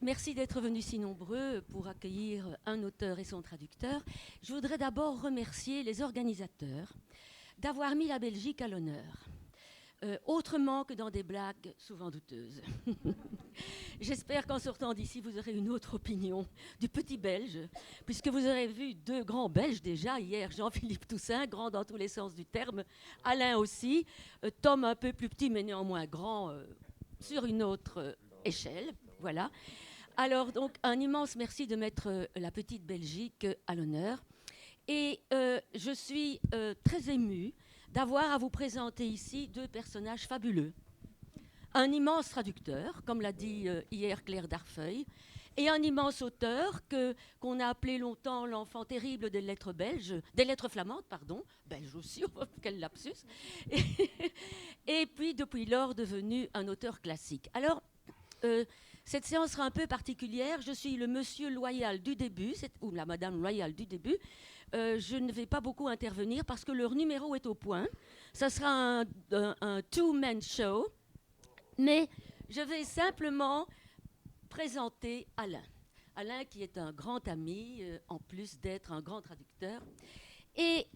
Merci d'être venus si nombreux pour accueillir un auteur et son traducteur. Je voudrais d'abord remercier les organisateurs d'avoir mis la Belgique à l'honneur, autrement que dans des blagues souvent douteuses. J'espère qu'en sortant d'ici, vous aurez une autre opinion du petit Belge, puisque vous aurez vu deux grands Belges déjà hier, Jean-Philippe Toussaint, grand dans tous les sens du terme, Alain aussi, Tom un peu plus petit mais néanmoins grand sur une autre échelle. Voilà. Alors, donc, un immense merci de mettre la petite Belgique à l'honneur. Et je suis très émue d'avoir à vous présenter ici deux personnages fabuleux. Un immense traducteur, comme l'a dit hier Claire Darfeuille, et un immense auteur qu'on a appelé longtemps l'enfant terrible des lettres belges, des lettres flamandes, pardon, belge aussi, quel lapsus, et puis depuis lors devenu un auteur classique. Alors, cette séance sera un peu particulière. Je suis le monsieur loyal du début, ou la madame loyale du début. Je ne vais pas beaucoup intervenir parce que leur numéro est au point. Ça sera un two-man show. Mais je vais simplement présenter Alain. Alain qui est un grand ami, en plus d'être un grand traducteur. Et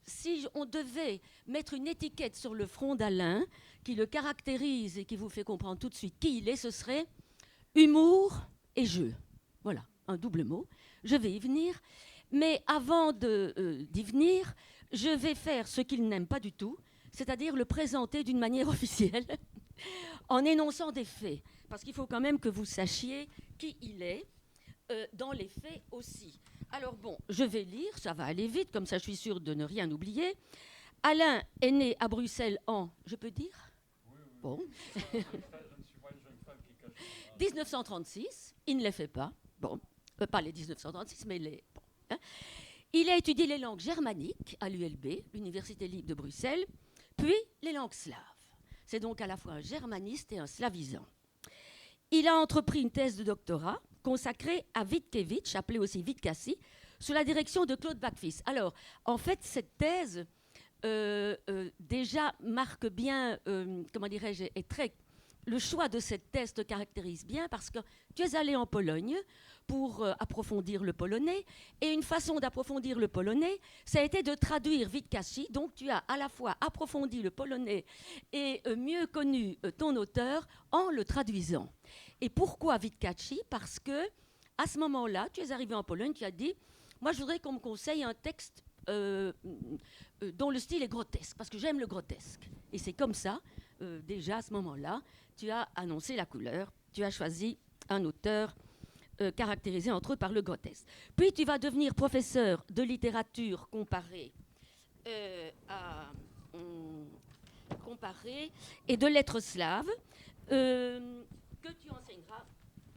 si on devait mettre une étiquette sur le front d'Alain qui le caractérise et qui vous fait comprendre tout de suite qui il est, ce serait humour et jeu. Voilà, un double mot. Je vais y venir. Mais avant d'y venir, je vais faire ce qu'il n'aime pas du tout, c'est-à-dire le présenter d'une manière officielle, en énonçant des faits. Parce qu'il faut quand même que vous sachiez qui il est, dans les faits aussi. Alors bon, je vais lire, ça va aller vite, comme ça je suis sûre de ne rien oublier. Alain est né à Bruxelles en, je peux dire ? Oui. Bon. 1936, il ne les fait pas. Bon, pas les 1936, mais les... Bon, hein. Il a étudié les langues germaniques à l'ULB, l'Université libre de Bruxelles, puis les langues slaves. C'est donc à la fois un germaniste et un slavisant. Il a entrepris une thèse de doctorat consacrée à Witkiewicz, appelé aussi Witkassi, sous la direction de Claude Backfist. Alors, en fait, cette thèse, déjà marque bien, comment dirais-je, est très... Le choix de cette thèse te caractérise bien parce que tu es allé en Pologne pour approfondir le polonais. Et une façon d'approfondir le polonais, ça a été de traduire Witkassi. Donc tu as à la fois approfondi le polonais et mieux connu ton auteur en le traduisant. Et pourquoi Witkassi ? Parce que à ce moment-là, tu es arrivé en Pologne, tu as dit, moi je voudrais qu'on me conseille un texte dont le style est grotesque, parce que j'aime le grotesque. Et c'est comme ça, déjà à ce moment-là, tu as annoncé la couleur, tu as choisi un auteur caractérisé entre autres par le grotesque. Puis tu vas devenir professeur de littérature comparée et de lettres slaves que tu enseigneras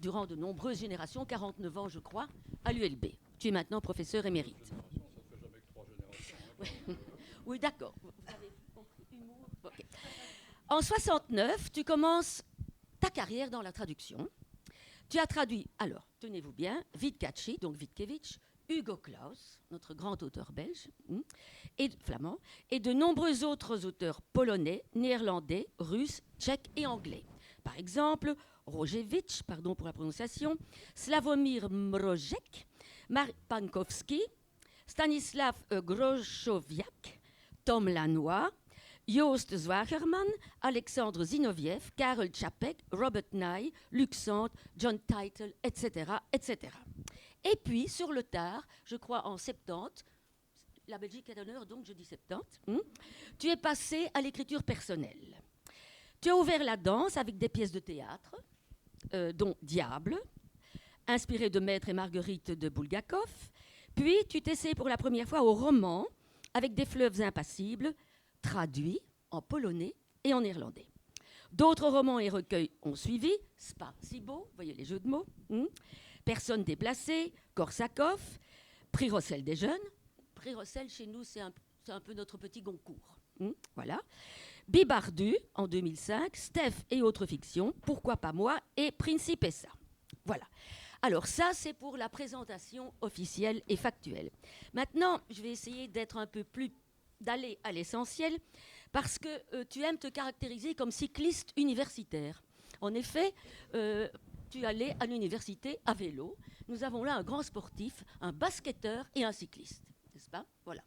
durant de nombreuses générations, 49 ans je crois, à l'ULB. Tu es maintenant professeur émérite. Oui, d'accord. Vous avez compris, humour. Okay. En 69, tu commences ta carrière dans la traduction. Tu as traduit, alors, tenez-vous bien, Witkassi, donc Witkiewicz, Hugo Claus, notre grand auteur belge, et flamand, et de nombreux autres auteurs polonais, néerlandais, russes, tchèques et anglais. Par exemple, Różewicz, pardon pour la prononciation, Sławomir Mrożek, Marek Pankowski, Stanisław Grochowiak, Tom Lanois, Joost Zwagerman, Alexandre Zinoviev, Karel Čapek, Robert Nye, Luc Sante, John Title, etc., etc. Et puis, sur le tard, je crois en 70, la Belgique est d'honneur, donc je dis 70, tu es passé à l'écriture personnelle. Tu as ouvert la danse avec des pièces de théâtre, dont Diable, inspiré de Maître et Marguerite de Bulgakov. Puis, tu t'essayes pour la première fois au roman avec Des fleuves impassibles, traduits en polonais et en néerlandais. D'autres romans et recueils ont suivi, Spasibo, vous voyez les jeux de mots, Personne déplacée, Korsakov, Prix Rossel des jeunes. Prix Rossel, chez nous, c'est un peu notre petit Goncourt. Voilà. Bibardu, en 2005, Steph et autres fictions, Pourquoi pas moi, et Principessa. Voilà. Alors ça, c'est pour la présentation officielle et factuelle. Maintenant, je vais essayer d'être un peu plus, d'aller à l'essentiel, parce que tu aimes te caractériser comme cycliste universitaire. En effet, tu allais à l'université à vélo. Nous avons là un grand sportif, un basketteur et un cycliste, n'est-ce pas? Voilà.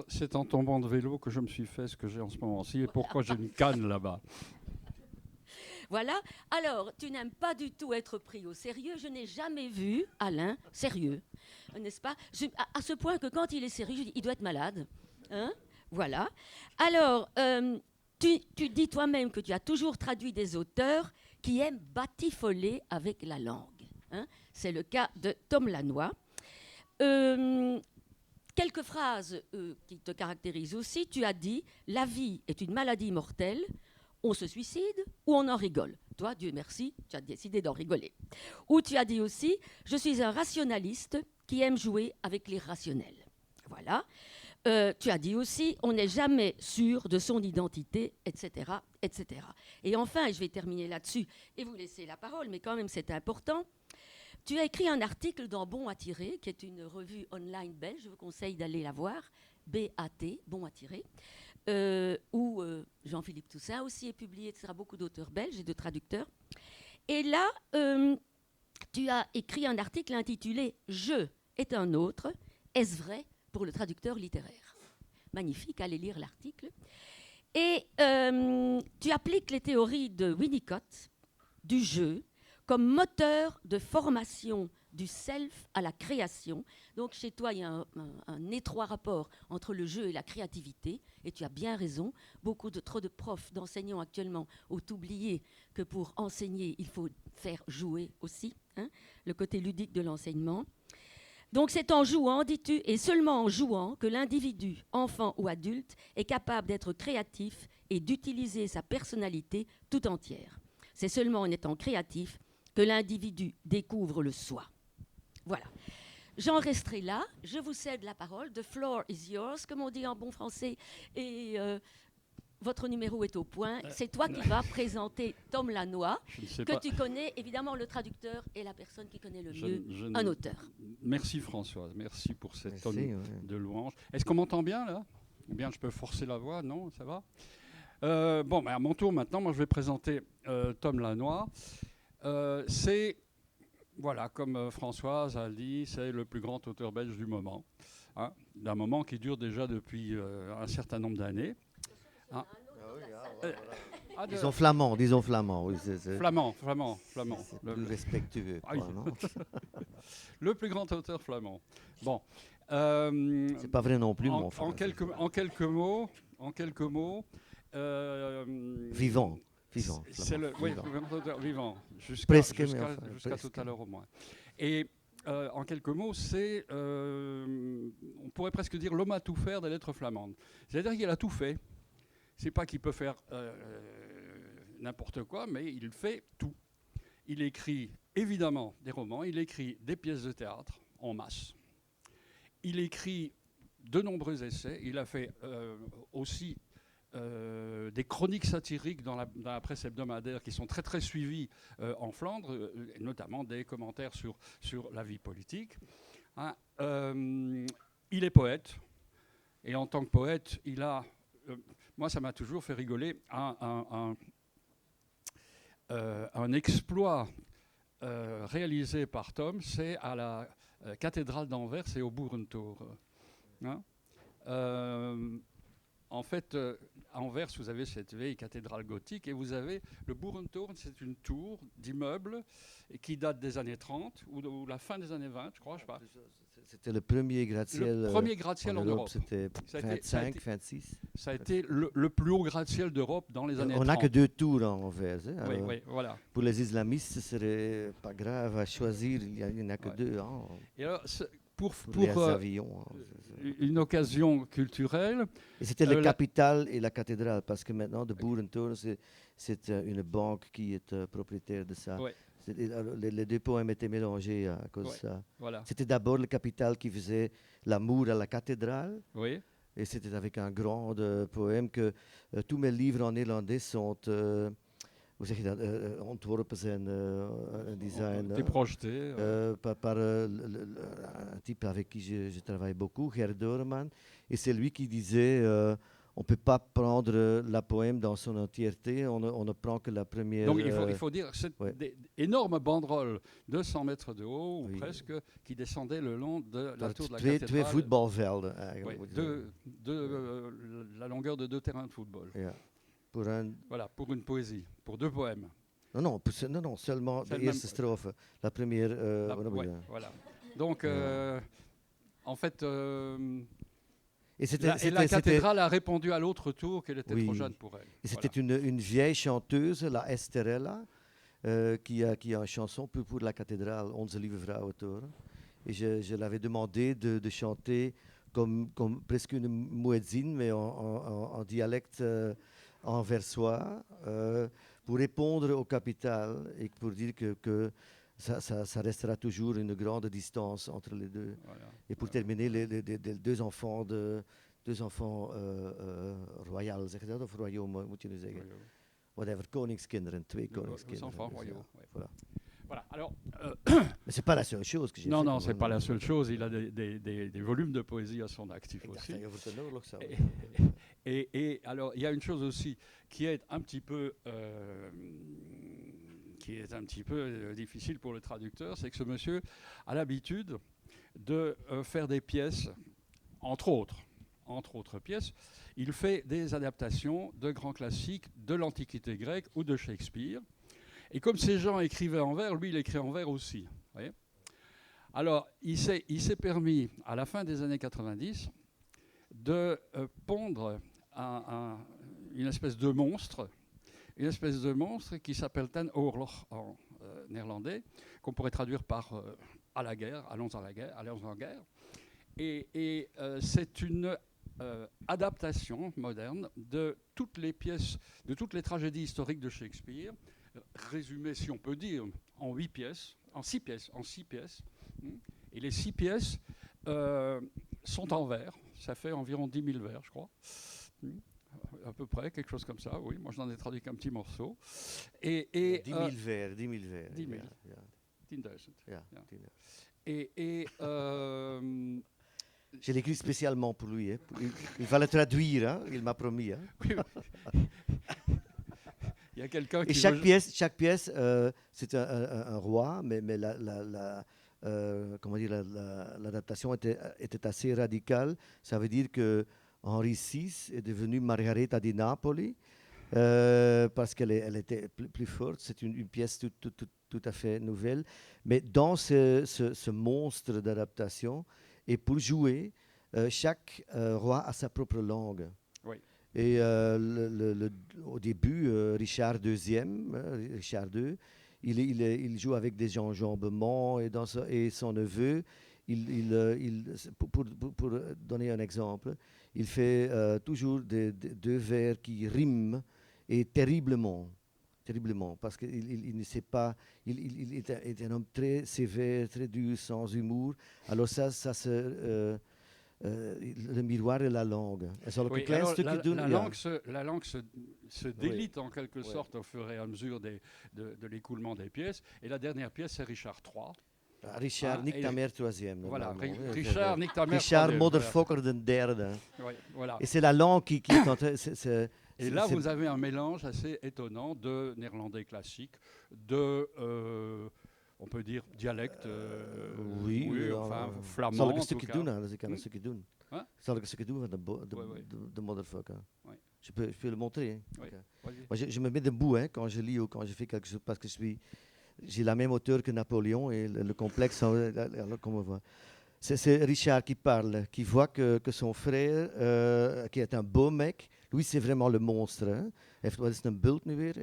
C'est en tombant de vélo que je me suis fait ce que j'ai en ce moment-ci et pourquoi j'ai une canne là-bas. Voilà. Alors, tu n'aimes pas du tout être pris au sérieux. Je n'ai jamais vu Alain sérieux, n'est-ce pas? À ce point que quand il est sérieux, je dis, il doit être malade. Hein? Voilà. Alors, tu dis toi-même que tu as toujours traduit des auteurs qui aiment batifoler avec la langue. Hein? C'est le cas de Tom Lanois. Quelques phrases qui te caractérisent aussi. Tu as dit « La vie est une maladie mortelle. On se suicide ou on en rigole. » Toi, Dieu merci, tu as décidé d'en rigoler. Ou tu as dit aussi « Je suis un rationaliste qui aime jouer avec l'irrationnel. » Voilà. Tu as dit aussi « On n'est jamais sûr de son identité, etc. etc. » Et enfin, et je vais terminer là-dessus et vous laisser la parole, mais quand même c'est important, tu as écrit un article dans Bon à tirer, qui est une revue online belge, je vous conseille d'aller la voir, BAT, Bon à tirer, où Jean-Philippe Toussaint aussi est publié, etc., beaucoup d'auteurs belges et de traducteurs. Et là, tu as écrit un article intitulé « Je est un autre, est-ce vrai pour le traducteur littéraire ?» Magnifique, allez lire l'article. Et tu appliques les théories de Winnicott, du jeu, comme moteur de formation du self à la création. Donc chez toi, il y a un étroit rapport entre le jeu et la créativité, et tu as bien raison. Trop de profs, d'enseignants actuellement ont oublié que pour enseigner, il faut faire jouer aussi, hein, le côté ludique de l'enseignement. Donc c'est en jouant, dis-tu, et seulement en jouant que l'individu, enfant ou adulte, est capable d'être créatif et d'utiliser sa personnalité tout entière. C'est seulement en étant créatif que l'individu découvre le soi. Voilà. J'en resterai là. Je vous cède la parole. The floor is yours, comme on dit en bon français. Et votre numéro est au point. C'est toi qui vas présenter Tom Lanois, que tu connais, évidemment, le traducteur est la personne qui connaît le mieux un auteur. Merci Françoise, merci pour cette tonne de louanges. Est-ce qu'on m'entend bien là? Ou bien je peux forcer la voix? Non, ça va? Bon, ben, à mon tour maintenant, moi je vais présenter Tom Lanois. C'est, voilà, comme Françoise a dit, c'est le plus grand auteur belge du moment, hein, d'un moment qui dure déjà depuis un certain nombre d'années. Hein. Disons flamand. Oui, Flamand. C'est plus respectueux. Quoi, non? Le plus grand auteur flamand. Bon. C'est pas vrai non plus, mon frère. En quelques mots. Vivant. C'est le grand auteur vivant. Jusqu'à tout à l'heure au moins. Et en quelques mots, c'est, on pourrait presque dire, l'homme à tout faire des lettres flamandes. C'est-à-dire qu'il a tout fait. C'est pas qu'il peut faire n'importe quoi, mais il fait tout. Il écrit évidemment des romans, il écrit des pièces de théâtre en masse. Il écrit de nombreux essais. Il a fait aussi des chroniques satiriques dans la presse hebdomadaire qui sont très très suivies en Flandre, notamment des commentaires sur la vie politique. Hein. Il est poète, et en tant que poète, il a... moi, ça m'a toujours fait rigoler, un exploit réalisé par Tom, c'est à la cathédrale d'Anvers et au Burentor. Hein. En fait, à Anvers, vous avez cette vieille cathédrale gothique et vous avez le Burentor, c'est une tour d'immeuble qui date des années 30 ou la fin des années 20, je crois, je sais pas. C'était le premier gratte-ciel. Le premier gratte-ciel en Europe. C'était 25, 26. Ça a été le plus haut gratte-ciel d'Europe dans les années 30. On n'a que 2 tours à Anvers. Hein, oui, voilà. Pour les islamistes, ce serait pas grave à choisir. Il n'y en a que 2. Hein, et alors, pour les avions. Hein, une occasion culturelle. Et c'était la capitale et la cathédrale, parce que maintenant, de Burentor, c'est une banque qui est propriétaire de ça. Ouais. Les 2 poèmes étaient mélangés à cause de ça. Voilà. C'était d'abord la capitale qui faisait l'amour à la cathédrale. Oui. Et c'était avec un grand poème que tous mes livres en néerlandais sont... hoe zeg je dat? Ontworpen zijn, een design. Projeté. Par un type avec qui je travaille beaucoup, Gerd Doreman. Et c'est lui qui disait on ne peut pas prendre la poème dans son entièreté, on ne prend que la première... Donc il faut dire que c'est des énormes banderoles de 100 mètres de haut, ou presque, qui descendaient le long de la tour de la cathédrale. Twee voetbalvelden eigenlijk. La longueur de 2 terrains de football. Ja. Voilà, pour une poésie, pour 2 poèmes. Non, seulement de eerste strophe. La première... voilà. Donc, en fait... la cathédrale a répondu à l'autre tour qu'elle était trop jeune pour elle. Et c'était une vieille chanteuse, la Esterella, qui a une chanson pour la cathédrale, Onze Lieve Vrouwentoren. Et je l'avais demandé de chanter comme presque une muezzin, mais en dialecte anversois, pour répondre au capital et pour dire que ça restera toujours une grande distance entre les deux. Voilà. Et pour terminer, les 2 enfants royaux, zeg je dat? Of royaux, moet je nu zeggen? Whatever, koningskinderen, 2 koningskinderen. Enfants royaux. Voilà. Voilà. Alors, mais c'est pas la seule chose que j'ai fait. Non, c'est pas la seule chose. Il a des volumes de poésie à son actif aussi. Et alors, il y a une chose aussi qui est un petit peu difficile pour le traducteur, c'est que ce monsieur a l'habitude de faire des pièces, entre autres pièces, il fait des adaptations de grands classiques de l'Antiquité grecque ou de Shakespeare. Et comme ces gens écrivaient en vers, lui, il écrit en vers aussi. Voyez. Alors, il s'est permis, à la fin des années 90, de pondre une espèce de monstre qui s'appelle Ten Oorlog en néerlandais, qu'on pourrait traduire par à la guerre, allons en guerre. Et c'est une adaptation moderne de toutes les pièces, de toutes les tragédies historiques de Shakespeare, résumées, si on peut dire, en 6 pièces. Et les 6 pièces sont en vers. Ça fait environ 10 000 vers, je crois. À peu près, quelque chose comme ça, oui. Moi, je n'en ai traduit qu'un petit morceau. 10 000 vers. 10 000. Et je l'ai écrit spécialement pour lui. Hein. Il va le traduire, hein. Il m'a promis. Hein. Oui. Il y a quelqu'un qui... Et chaque pièce, c'est un roi, mais l'adaptation était assez radicale. Ça veut dire que Henri VI est devenu Margaretha di Napoli parce qu'elle était plus forte. C'est une pièce tout à fait nouvelle. Mais dans ce monstre d'adaptation, et pour jouer, chaque roi a sa propre langue. Oui. Et au début, Richard II, il joue avec des enjambements et son neveu, pour donner un exemple, il fait toujours 2 vers qui riment et terriblement, parce qu'il ne sait pas, il est un homme très sévère, très dur, sans humour. Alors le miroir et la langue. Oui, la langue se délite en quelque sorte au fur et à mesure de l'écoulement des pièces. Et la dernière pièce, c'est Richard III. Richard Nick ta mère troisième. Voilà, Richard Nick ta mère Richard Motherfucker de derde. Oui, voilà. Et c'est la langue qui et là, vous avez un mélange assez étonnant de néerlandais classique, de... on peut dire dialecte, enfin flamand. Zal ik een stukje doen? Dus ik kan een stukje doen. Zal ik een stukje doen van de motherfucker? Oui. Je peux le montrer. Oui. Okay. Moi, je me mets debout quand je lis ou quand je fais quelque chose parce que j'ai la même hauteur que Napoléon et le complexe, comme on voit. C'est Richard qui parle, qui voit que son frère, qui est un beau mec, lui c'est vraiment le monstre. Hein. Wat is een bult nu weer?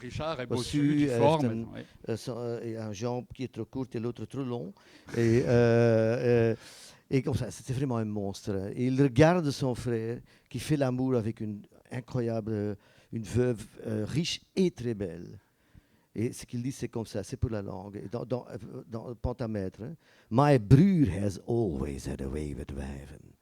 Richard est bossu, difforme. Et un jambe qui est trop courte et l'autre trop long. Et comme ça, c'était vraiment un monstre. Et il regarde son frère qui fait l'amour avec une une veuve riche et très belle. Et ce qu'il dit, c'est comme ça, c'est pour la langue. Et dans le pentamètre, hein. My broer has always had a way with women.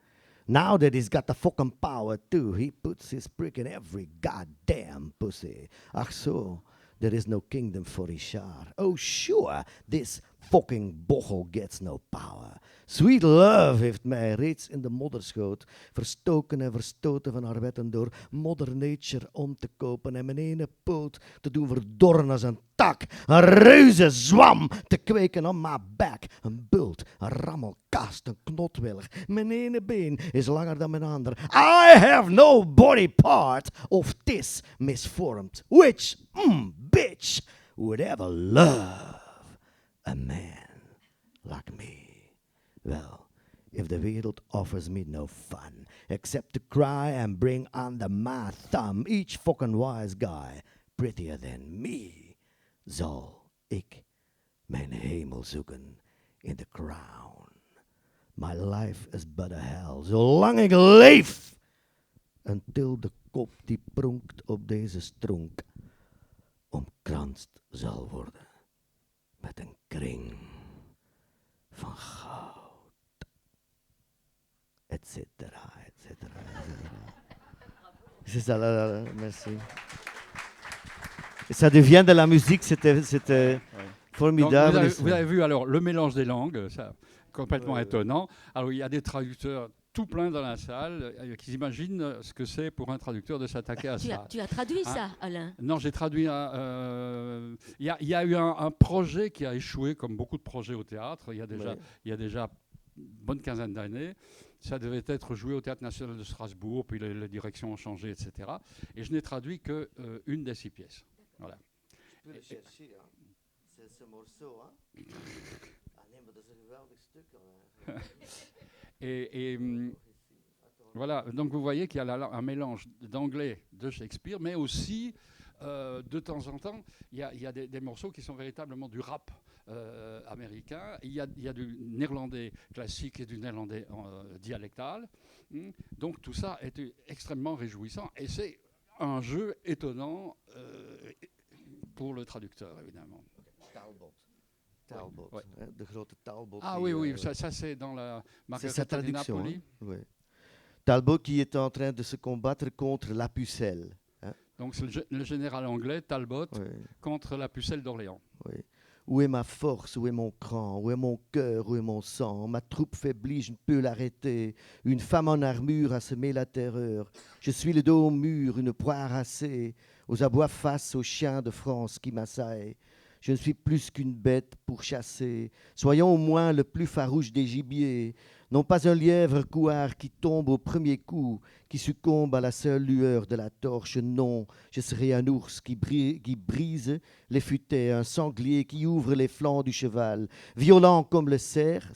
Now that he's got the fucking power too, he puts his prick in every goddamn pussy. Ach so, there is no kingdom for Richard. Oh sure, this fucking bochel gets no power. Sweet love heeft mij reeds in de modder schoot, verstoken en verstoten van haar wetten door Mother Nature om te kopen en mijn ene poot te doen verdorren als een tak, een reuze zwam te kweken on my back, een bult, een rammelkast, een knotwillig. Mijn ene been is langer dan mijn ander. I have no body part of this misformed, which, bitch, would ever love a man like me. Well, if the wereld offers me no fun, except to cry and bring under my thumb each fucking wise guy prettier than me, zal ik mijn hemel zoeken in the crown. My life is but a hell, zolang ik leef, until de kop die pronkt op deze stronk omkranst zal worden met een kring van goud. Etc. C'est ça, là, merci. Et ça devient de la musique, c'était formidable. Donc vous avez vu alors le mélange des langues, ça, complètement étonnant. Alors il y a des traducteurs tout plein dans la salle qui imaginent ce que c'est pour un traducteur de s'attaquer à ça. Tu as traduit ça, Alain? Non, j'ai traduit il y a eu un projet qui a échoué, comme beaucoup de projets au théâtre, il y a déjà une bonne quinzaine d'années. Ça devait être joué au Théâtre National de Strasbourg, puis les directions ont changé, etc. Et je n'ai traduit qu'une des 6 pièces. Voilà. Je peux le chercher, hein. C'est ce morceau, hein. Ah non, mais c'est un geweldig stuk. Et voilà, donc vous voyez qu'il y a un mélange d'anglais de Shakespeare, mais aussi, de temps en temps, il y a des morceaux qui sont véritablement du rap américain. Il y a du néerlandais classique et du néerlandais dialectal. Donc tout ça est extrêmement réjouissant et c'est un jeu étonnant pour le traducteur, évidemment. Talbot, ouais. De grote Talbot. Ah oui, ça c'est dans la Margarita di Napoli. Hein? Oui. Talbot qui est en train de se combattre contre la pucelle. Hein? Donc c'est le général anglais, Talbot, contre la pucelle d'Orléans. Oui. Où est ma force, où est mon cran, où est mon cœur, où est mon sang? Ma troupe faiblit, je ne peux l'arrêter. Une femme en armure a semé la terreur. Je suis le dos au mur, une proie harassée, aux abois face aux chiens de France qui m'assaillent. Je ne suis plus qu'une bête pour chasser. Soyons au moins le plus farouche des gibiers. Non pas un lièvre couard qui tombe au premier coup, qui succombe à la seule lueur de la torche. Non, je serai un ours qui brise les futaies, un sanglier qui ouvre les flancs du cheval, violent comme le cerf,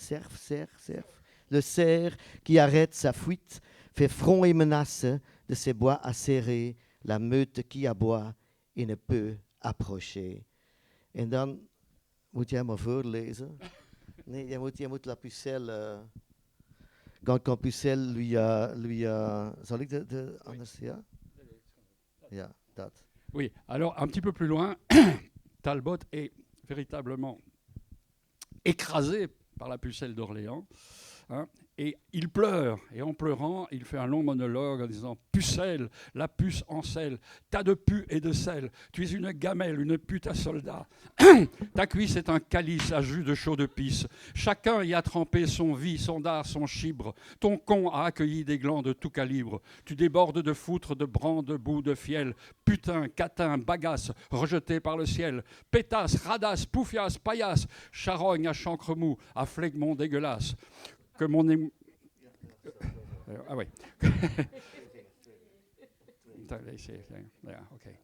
le cerf qui arrête sa fuite, fait front et menace de ses bois acérés, la meute qui aboie et ne peut approcher. En dan moet jij maar voorlezen. Nee, jij moet la pucelle... Quand Pucelle lui a... Zal ik de anders, ja? Ja, dat. Oui, alors un petit peu plus loin, Talbot est véritablement écrasé par la pucelle d'Orléans. Hein, et il pleure, et en pleurant, il fait un long monologue en disant « Pucelle, la puce en sel, tas de pu et de sel, tu es une gamelle, une pute à soldat. Ta cuisse est un calice à jus de chaux de pisse. Chacun y a trempé son vie, son dard, son chibre. Ton con a accueilli des glands de tout calibre. Tu débordes de foutre, de bran, de boue, de fiel. Putain, catin, bagasse, rejeté par le ciel. Pétasse, radasse, poufiasse, paillasse, charogne à chancre mou, à flegmon dégueulasse. Que mon ah oui. Okay.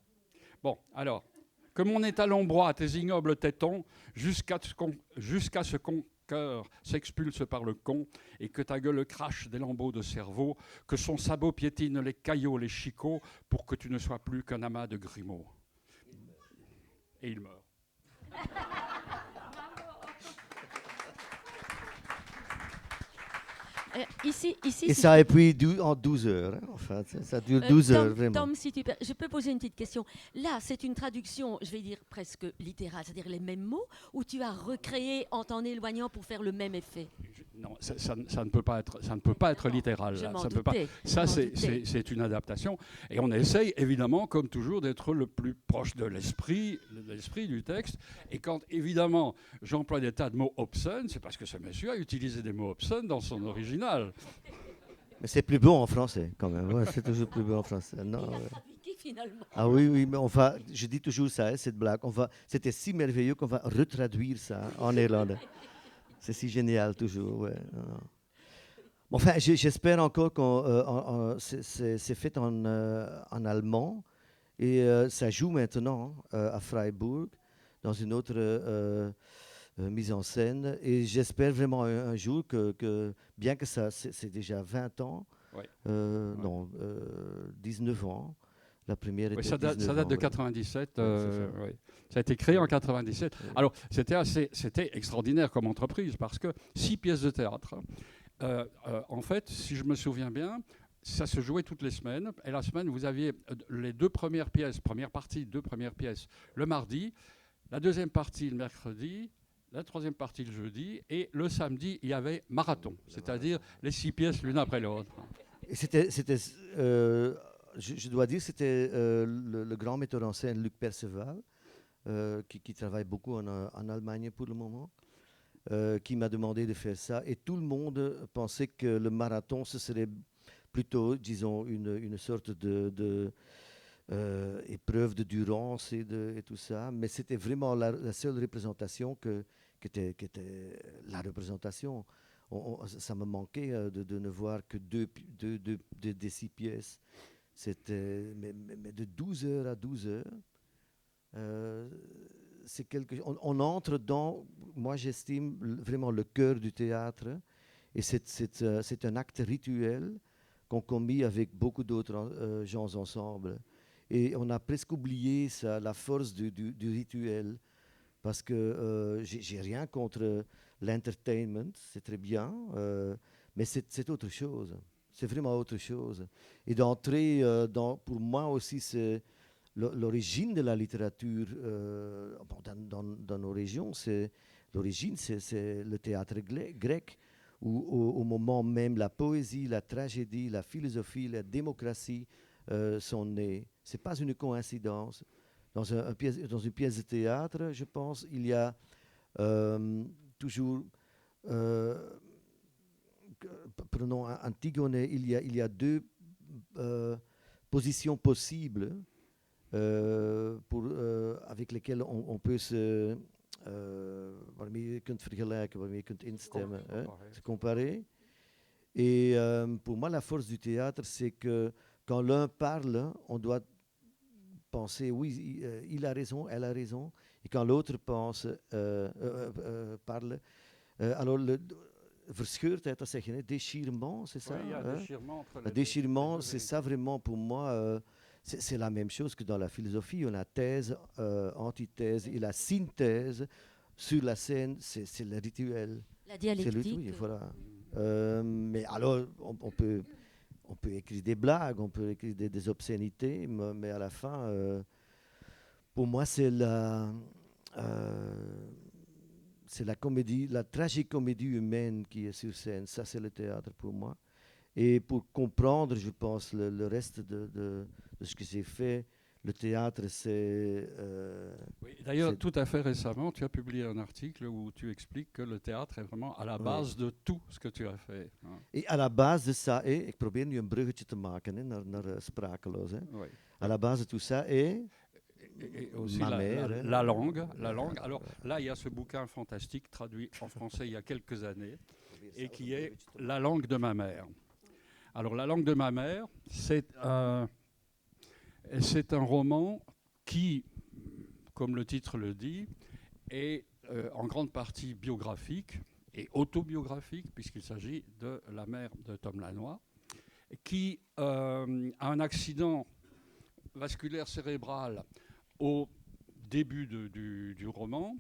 Bon, alors, que mon étalon broie tes ignobles tétons jusqu'à ce qu'on cœur s'expulse par le con et que ta gueule crache des lambeaux de cerveau, que son sabot piétine les caillots, les chicots, pour que tu ne sois plus qu'un amas de grumeaux. Et il meurt. Ici, et ça a pris en 12 heures, hein, en fait. Ça dure 12 heures, vraiment. Tom, si je peux poser une petite question. Là, c'est une traduction, je vais dire presque littérale, c'est-à-dire les mêmes mots, ou tu as recréé en t'en éloignant pour faire le même effet? Non, ça ne peut pas être littéral. C'est une adaptation. Et on essaye, évidemment, comme toujours, d'être le plus proche de l'esprit du texte. Et quand, évidemment, j'emploie des tas de mots obscènes, c'est parce que ce monsieur a utilisé des mots obscènes dans son original. Mais c'est plus bon en français, quand même. Ouais, c'est toujours plus bon en français. Non, finalement. Ah oui, mais je dis toujours ça, hein, cette blague. C'était si merveilleux qu'on va retraduire ça en néerlandais. C'est si génial, toujours. Ouais. Enfin, j'espère encore que c'est fait en allemand. Et ça joue maintenant à Freiburg, dans une autre mise en scène. Et j'espère vraiment un jour que bien que c'est déjà 20 ans, ouais. Non, 19 ans, la première était ça date de 97. Ça a été créé en 97. Ouais. Alors, c'était extraordinaire comme entreprise parce que 6 pièces de théâtre. En fait, si je me souviens bien, ça se jouait toutes les semaines. Et la semaine, vous aviez les 2 premières pièces, deux premières pièces le mardi, la deuxième partie le mercredi, la troisième partie le jeudi, et le samedi, il y avait marathon, c'est-à-dire les 6 pièces l'une après l'autre. Et je dois dire, c'était le grand metteur en scène Luc Perceval, qui travaille beaucoup en Allemagne pour le moment, qui m'a demandé de faire ça. Et tout le monde pensait que le marathon, ce serait plutôt, disons, une sorte de épreuve de endurance et tout ça. Mais c'était vraiment la seule représentation qui était la représentation. Ça me manquait de ne voir que des 6 pièces. C'était mais de 12h à 12h. C'est on entre dans, moi j'estime, vraiment le cœur du théâtre. Et c'est un acte rituel qu'on commet avec beaucoup d'autres gens ensemble. Et on a presque oublié la force du rituel. Parce que j'ai rien contre l'entertainment, c'est très bien, mais c'est autre chose. C'est vraiment autre chose. Et d'entrer pour moi aussi, c'est l'origine de la littérature dans nos régions. L'origine, c'est le théâtre grec, où au moment même la poésie, la tragédie, la philosophie, la démocratie sont nées. Ce n'est pas une coïncidence. Dans une pièce de théâtre, je pense, il y a toujours, prenons Antigone, il y a 2 positions possibles avec lesquelles on peut waarmee je kunt vergelijken, waarmee je kunt instemmen, se comparer. Et pour moi, la force du théâtre, c'est que quand l'un parle, on doit penser, oui, il a raison, elle a raison. Et quand l'autre parle, alors verscheurdheid, dat zeg je, hè? Déchirement, c'est ça? Oui, déchirement entre le déchirement, c'est ça vraiment pour moi. C'est la même chose que dans la philosophie. On a thèse, antithèse et la synthèse. Sur la scène, c'est le rituel. La dialectique. Oui, voilà. Mais alors, on peut écrire des blagues, on peut écrire des obscénités, mais à la fin, pour moi, c'est la comédie, la tragicomédie humaine qui est sur scène. Ça, c'est le théâtre pour moi. Et pour comprendre, je pense, le reste de ce que j'ai fait, le théâtre, c'est... Oui, d'ailleurs, tout à fait récemment, tu as publié un article où tu expliques que le théâtre est vraiment à la base de tout ce que tu as fait. Hein. Et à la base de ça, ik probeer nu een bruggetje te maken naar Sprakeloos. Oui. À la base de tout ça, et aussi la langue. Alors là, il y a ce bouquin fantastique traduit en français il y a quelques années et qui est La langue de ma mère. Alors, La langue de ma mère, c'est un roman qui, comme le titre le dit, est en grande partie biographique et autobiographique, puisqu'il s'agit de la mère de Tom Lanois, qui a un accident vasculaire cérébral au début du roman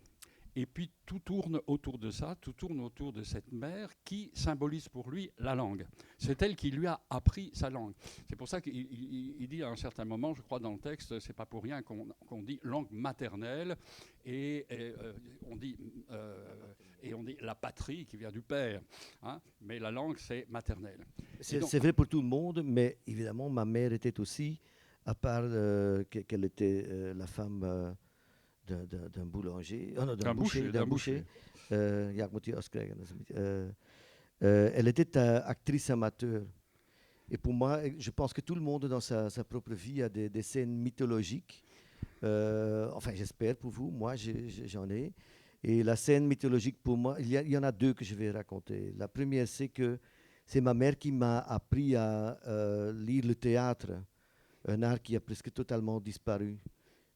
Et puis tout tourne autour de ça, tout tourne autour de cette mère qui symbolise pour lui la langue. C'est elle qui lui a appris sa langue. C'est pour ça qu'il dit à un certain moment, je crois dans le texte, c'est pas pour rien qu'on dit langue maternelle et on dit la patrie qui vient du père. Hein, mais la langue, c'est maternelle. C'est vrai pour tout le monde, mais évidemment, ma mère était aussi, à part qu'elle était la femme d'un boulanger, d'un boucher. Ja, ik moet die uitkrijgen. Elle était actrice amateur. Et pour moi, je pense que tout le monde dans sa propre vie a des scènes mythologiques. Enfin, j'espère pour vous. Moi, j'en ai. Et la scène mythologique pour moi, il y en a deux que je vais raconter. La première, c'est que c'est ma mère qui m'a appris à lire le théâtre, un art qui a presque totalement disparu.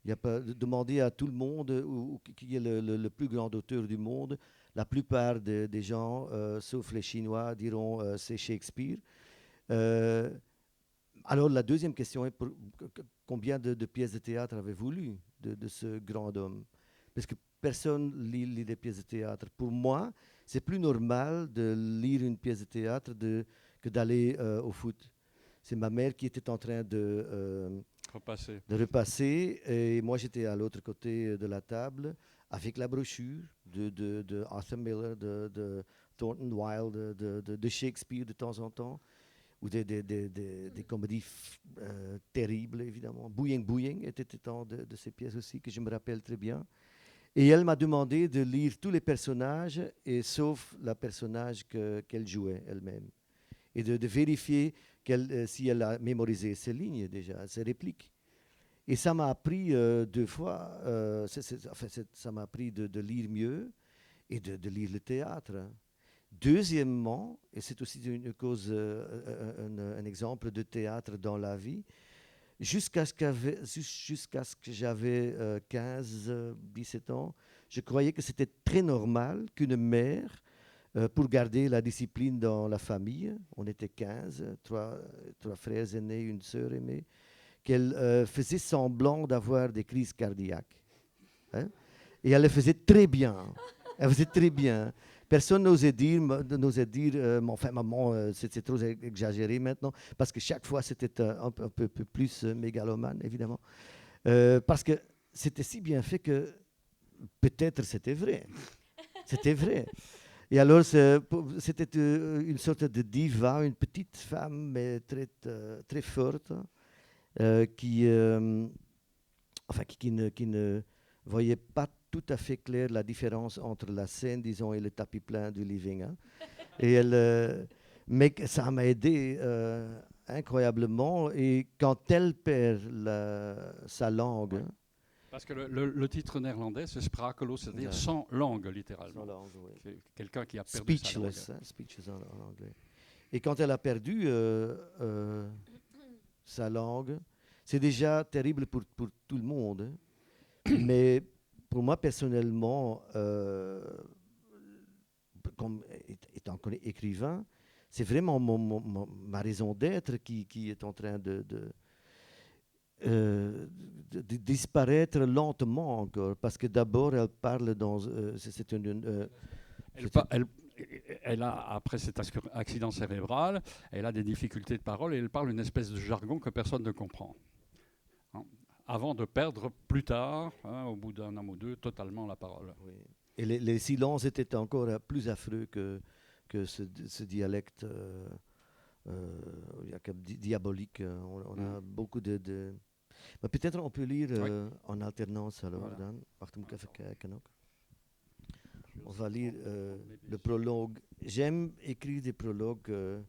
Il n'y a pas demandé à tout le monde qui est le plus grand auteur du monde. La plupart des gens, sauf les Chinois, diront c'est Shakespeare. Alors la deuxième question est combien de pièces de théâtre avez-vous lu de ce grand homme? Parce que personne lit des pièces de théâtre. Pour moi, c'est plus normal de lire une pièce de théâtre que d'aller au foot. C'est ma mère qui était en train de repasser. Et moi, j'étais à l'autre côté de la table avec la brochure de Arthur Miller, de Thornton Wilde, de Shakespeare de temps en temps, ou des comédies terribles, évidemment. Bouilling était un de ces pièces aussi que je me rappelle très bien. Et elle m'a demandé de lire tous les personnages, sauf le personnage qu'elle jouait elle-même. Et de vérifier si elle a mémorisé ses lignes déjà, ses répliques. Et ça m'a appris 2 fois, ça m'a appris de lire mieux et de lire le théâtre. Deuxièmement, et c'est aussi une cause, un exemple de théâtre dans la vie, jusqu'à ce que j'avais 15, 17 ans, je croyais que c'était très normal qu'une mère, pour garder la discipline dans la famille, on était 15, 3 frères aînés, une sœur aînée, qu'elle faisait semblant d'avoir des crises cardiaques. Hein? Et elle le faisait très bien. Elle faisait très bien. Personne n'osait dire enfin maman, c'est trop exagéré maintenant, parce que chaque fois c'était un peu plus mégalomane, évidemment. Parce que c'était si bien fait que peut-être c'était vrai. C'était vrai. Et alors c'était une sorte de diva, une petite femme, mais très forte, qui ne voyait pas tout à fait clair la différence entre la scène, disons, et le tapis plein du living. Hein. Et mais ça m'a aidé incroyablement. Et quand elle perd sa langue... Parce que le titre néerlandais, c'est sprakeloos, c'est-à-dire sans langue, littéralement. Sans langue, oui. C'est quelqu'un qui a perdu speechless, sa langue. Speechless en anglais. Et quand elle a perdu sa langue, c'est déjà terrible pour tout le monde. Hein. Mais pour moi, personnellement, comme étant écrivain, c'est vraiment ma raison d'être qui est en train de disparaître lentement encore, parce que d'abord elle parle dans... Elle a, après cet accident cérébral, elle a des difficultés de parole et elle parle une espèce de jargon que personne ne comprend. Hein, avant de perdre plus tard, au bout d'un an ou deux, totalement la parole. Oui. Et les silences étaient encore plus affreux que ce dialecte diabolique. On a beaucoup de... Maar peut-être on peut lire en alternance alors. Voilà. Dan. Wacht, moet ik even kijken ook. On va lire le prologue. J'aime écrire des prologues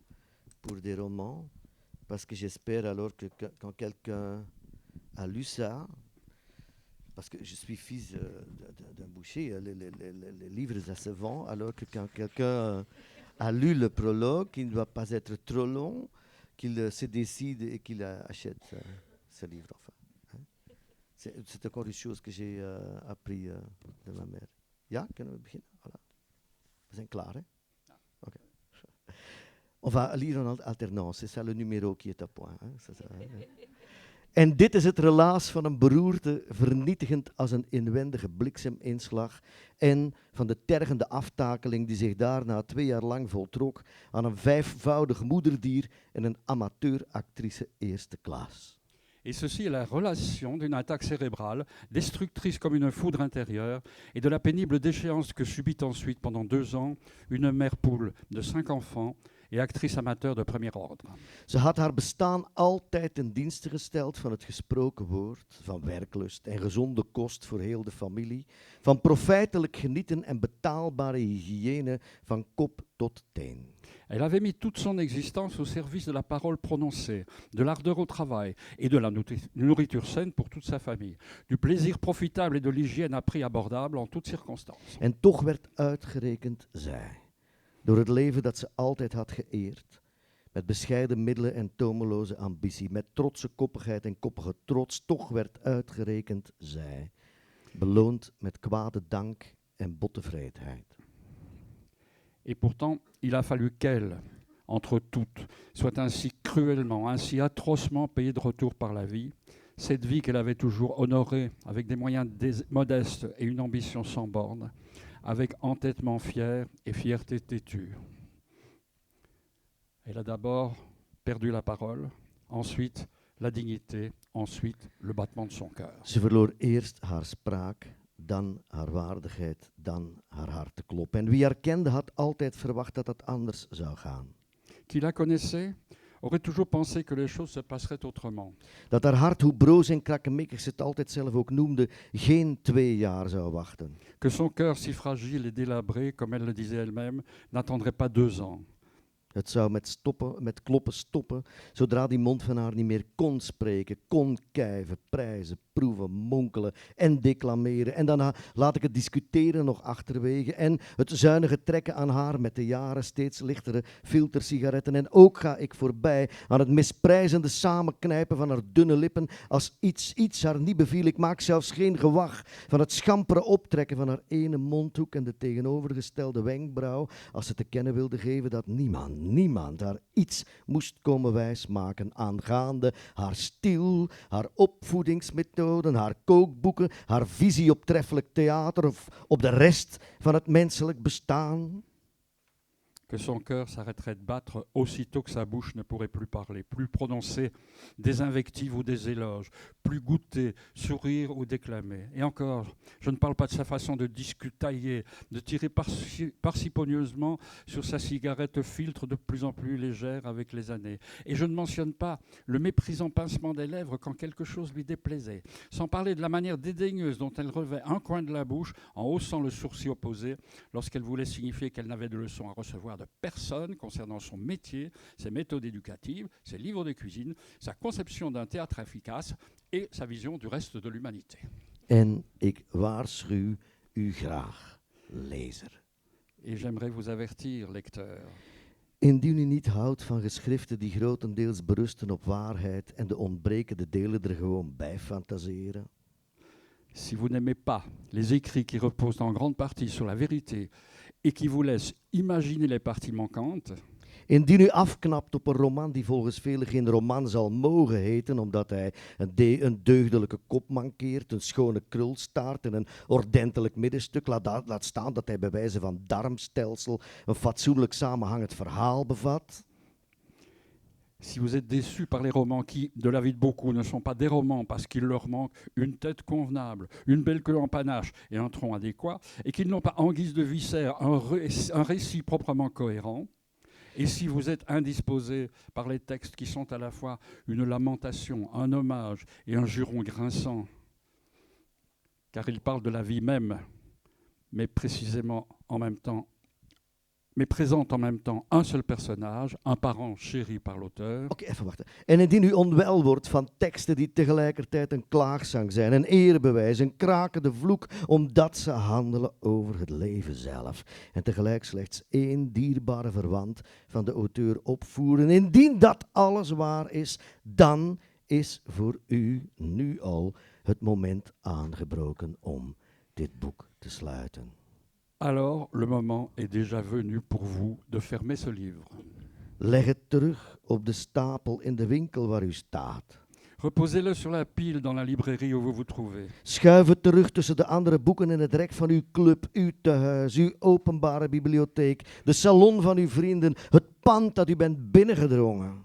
pour des romans parce que j'espère alors que quand quelqu'un a lu ça, parce que je suis fils d'un boucher, les livres ça se vend, alors que quand quelqu'un a lu le prologue, il ne doit pas être trop long, qu'il se décide et qu'il achète ce livre. Enfin, hein. C'est encore une chose que j'ai appris de ma mère. Ja, kunnen we beginnen? Voilà. We zijn klaar, hè? Okay. On va lire en alternance, c'est ça le numéro qui est à point. Hein? Ça, hein? En dit is het relaas van een beroerte, vernietigend als een inwendige blikseminslag, en van de tergende aftakeling die zich daarna 2 jaar lang voltrok aan een 5voudig moederdier en een amateuractrice eerste klas. Et ceci est la relation d'une attaque cérébrale, destructrice comme une foudre intérieure, et de la pénible déchéance que subit ensuite pendant 2 ans une mère poule de 5 enfants et actrice amateur de premier ordre. Ze had haar bestaan altijd ten dienste gesteld van het gesproken woord, van werklust en gezonde kost voor heel de familie, van profijtelijk genieten en betaalbare hygiëne van kop tot teen. Elle avait mis toute son existence au service de la parole prononcée, de l'ardeur au travail et de la nourriture saine pour toute sa famille, du plaisir profitable et de l'hygiène à prix abordable en toutes circonstances. En toch werd uitgerekend zij, door het leven dat ze altijd had geëerd, met bescheiden middelen en tomeloze ambitie, met trotse koppigheid en koppige trots, toch werd uitgerekend zij, beloond met kwade dank en botte vreedheid. Et pourtant, il a fallu qu'elle, entre toutes, soit ainsi cruellement, ainsi atrocement payée de retour par la vie, cette vie qu'elle avait toujours honorée avec des moyens modestes et une ambition sans borne, avec entêtement fier et fierté têtue. Elle a d'abord perdu la parole, ensuite la dignité, ensuite le battement de son cœur. Ze verloor eerst haar spraak, dan haar waardigheid, dan haar harteklop. En wie haar kende had altijd verwacht dat het anders zou gaan. Qui la connaissait aurait toujours pensé que les choses se passeraient autrement. Dat haar hart, hoe broos en krakkemikkig ze het altijd zelf ook noemde, geen 2 jaar zou wachten. Que son cœur si fragile et délabré, comme elle le disait elle-même, n'attendrait pas 2 ans. Het zou met kloppen stoppen, zodra die mond van haar niet meer kon spreken, kon kijven, prijzen, proeven, monkelen en declameren. En dan laat ik het discussiëren nog achterwege en het zuinige trekken aan haar met de jaren steeds lichtere filtersigaretten. En ook ga ik voorbij aan het misprijzende samenknijpen van haar dunne lippen als iets haar niet beviel. Ik maak zelfs geen gewag van het schampere optrekken van haar ene mondhoek en de tegenovergestelde wenkbrauw als ze te kennen wilde geven dat niemand haar iets moest komen wijsmaken aangaande haar stil, haar opvoedingsmethoden, haar kookboeken, haar visie op treffelijk theater of op de rest van het menselijk bestaan. Que son cœur s'arrêterait de battre aussitôt que sa bouche ne pourrait plus parler, plus prononcer des invectives ou des éloges, plus goûter, sourire ou déclamer. Et encore, je ne parle pas de sa façon de discutailler, de tirer parcimonieusement sur sa cigarette filtre de plus en plus légère avec les années. Et je ne mentionne pas le méprisant pincement des lèvres quand quelque chose lui déplaisait, sans parler de la manière dédaigneuse dont elle relevait un coin de la bouche en haussant le sourcil opposé lorsqu'elle voulait signifier qu'elle n'avait de leçons à recevoir de personne concernant son métier, ses méthodes éducatives, ses livres de cuisine, sa conception d'un théâtre efficace et sa vision du reste de l'humanité. En ik waarschuw u graag, lezer. Et j'aimerais vous avertir, lecteur. Indien u niet houdt van geschriften die grotendeels berusten op waarheid en de ontbrekende delen er gewoon bij fantaseren. Si vous n'aimez pas les écrits qui reposent en grande partie sur la vérité et qui vous laissent imaginer les parties manquantes. Indien u afknapt op een roman die volgens velen geen roman zal mogen heten, omdat hij een deugdelijke kop mankeert, een schone krulstaart en een ordentelijk middenstuk, laat staan dat hij bij wijze van darmstelsel een fatsoenlijk samenhangend verhaal bevat. Si vous êtes déçu par les romans qui, de l'avis de beaucoup, ne sont pas des romans parce qu'il leur manque une tête convenable, une belle queue en panache et un tronc adéquat, et qu'ils n'ont pas en guise de viscère un récit proprement cohérent, et si vous êtes indisposé par les textes qui sont à la fois une lamentation, un hommage et un juron grinçant, car ils parlent de la vie même, mais précisément en même temps, mais présente en même temps un seul personnage, un parent chéri par l'auteur. Oké, even wachten. En indien u onwel wordt van teksten die tegelijkertijd een klaagzang zijn, een eerbewijs, een krakende vloek, omdat ze handelen over het leven zelf. En tegelijk slechts één dierbare verwant van de auteur opvoeren. Indien dat alles waar is, dan is voor u nu al het moment aangebroken om dit boek te sluiten. Alors, le moment est déjà venu pour vous de fermer ce livre. Leg het terug op de stapel in de winkel waar u staat. Reposez-le sur la pile dans la librairie où vous vous trouvez. Schuif het terug tussen de andere boeken in het rek van uw club, uw tehuis, uw openbare bibliotheek, de salon van uw vrienden, het pand dat u bent binnengedrongen.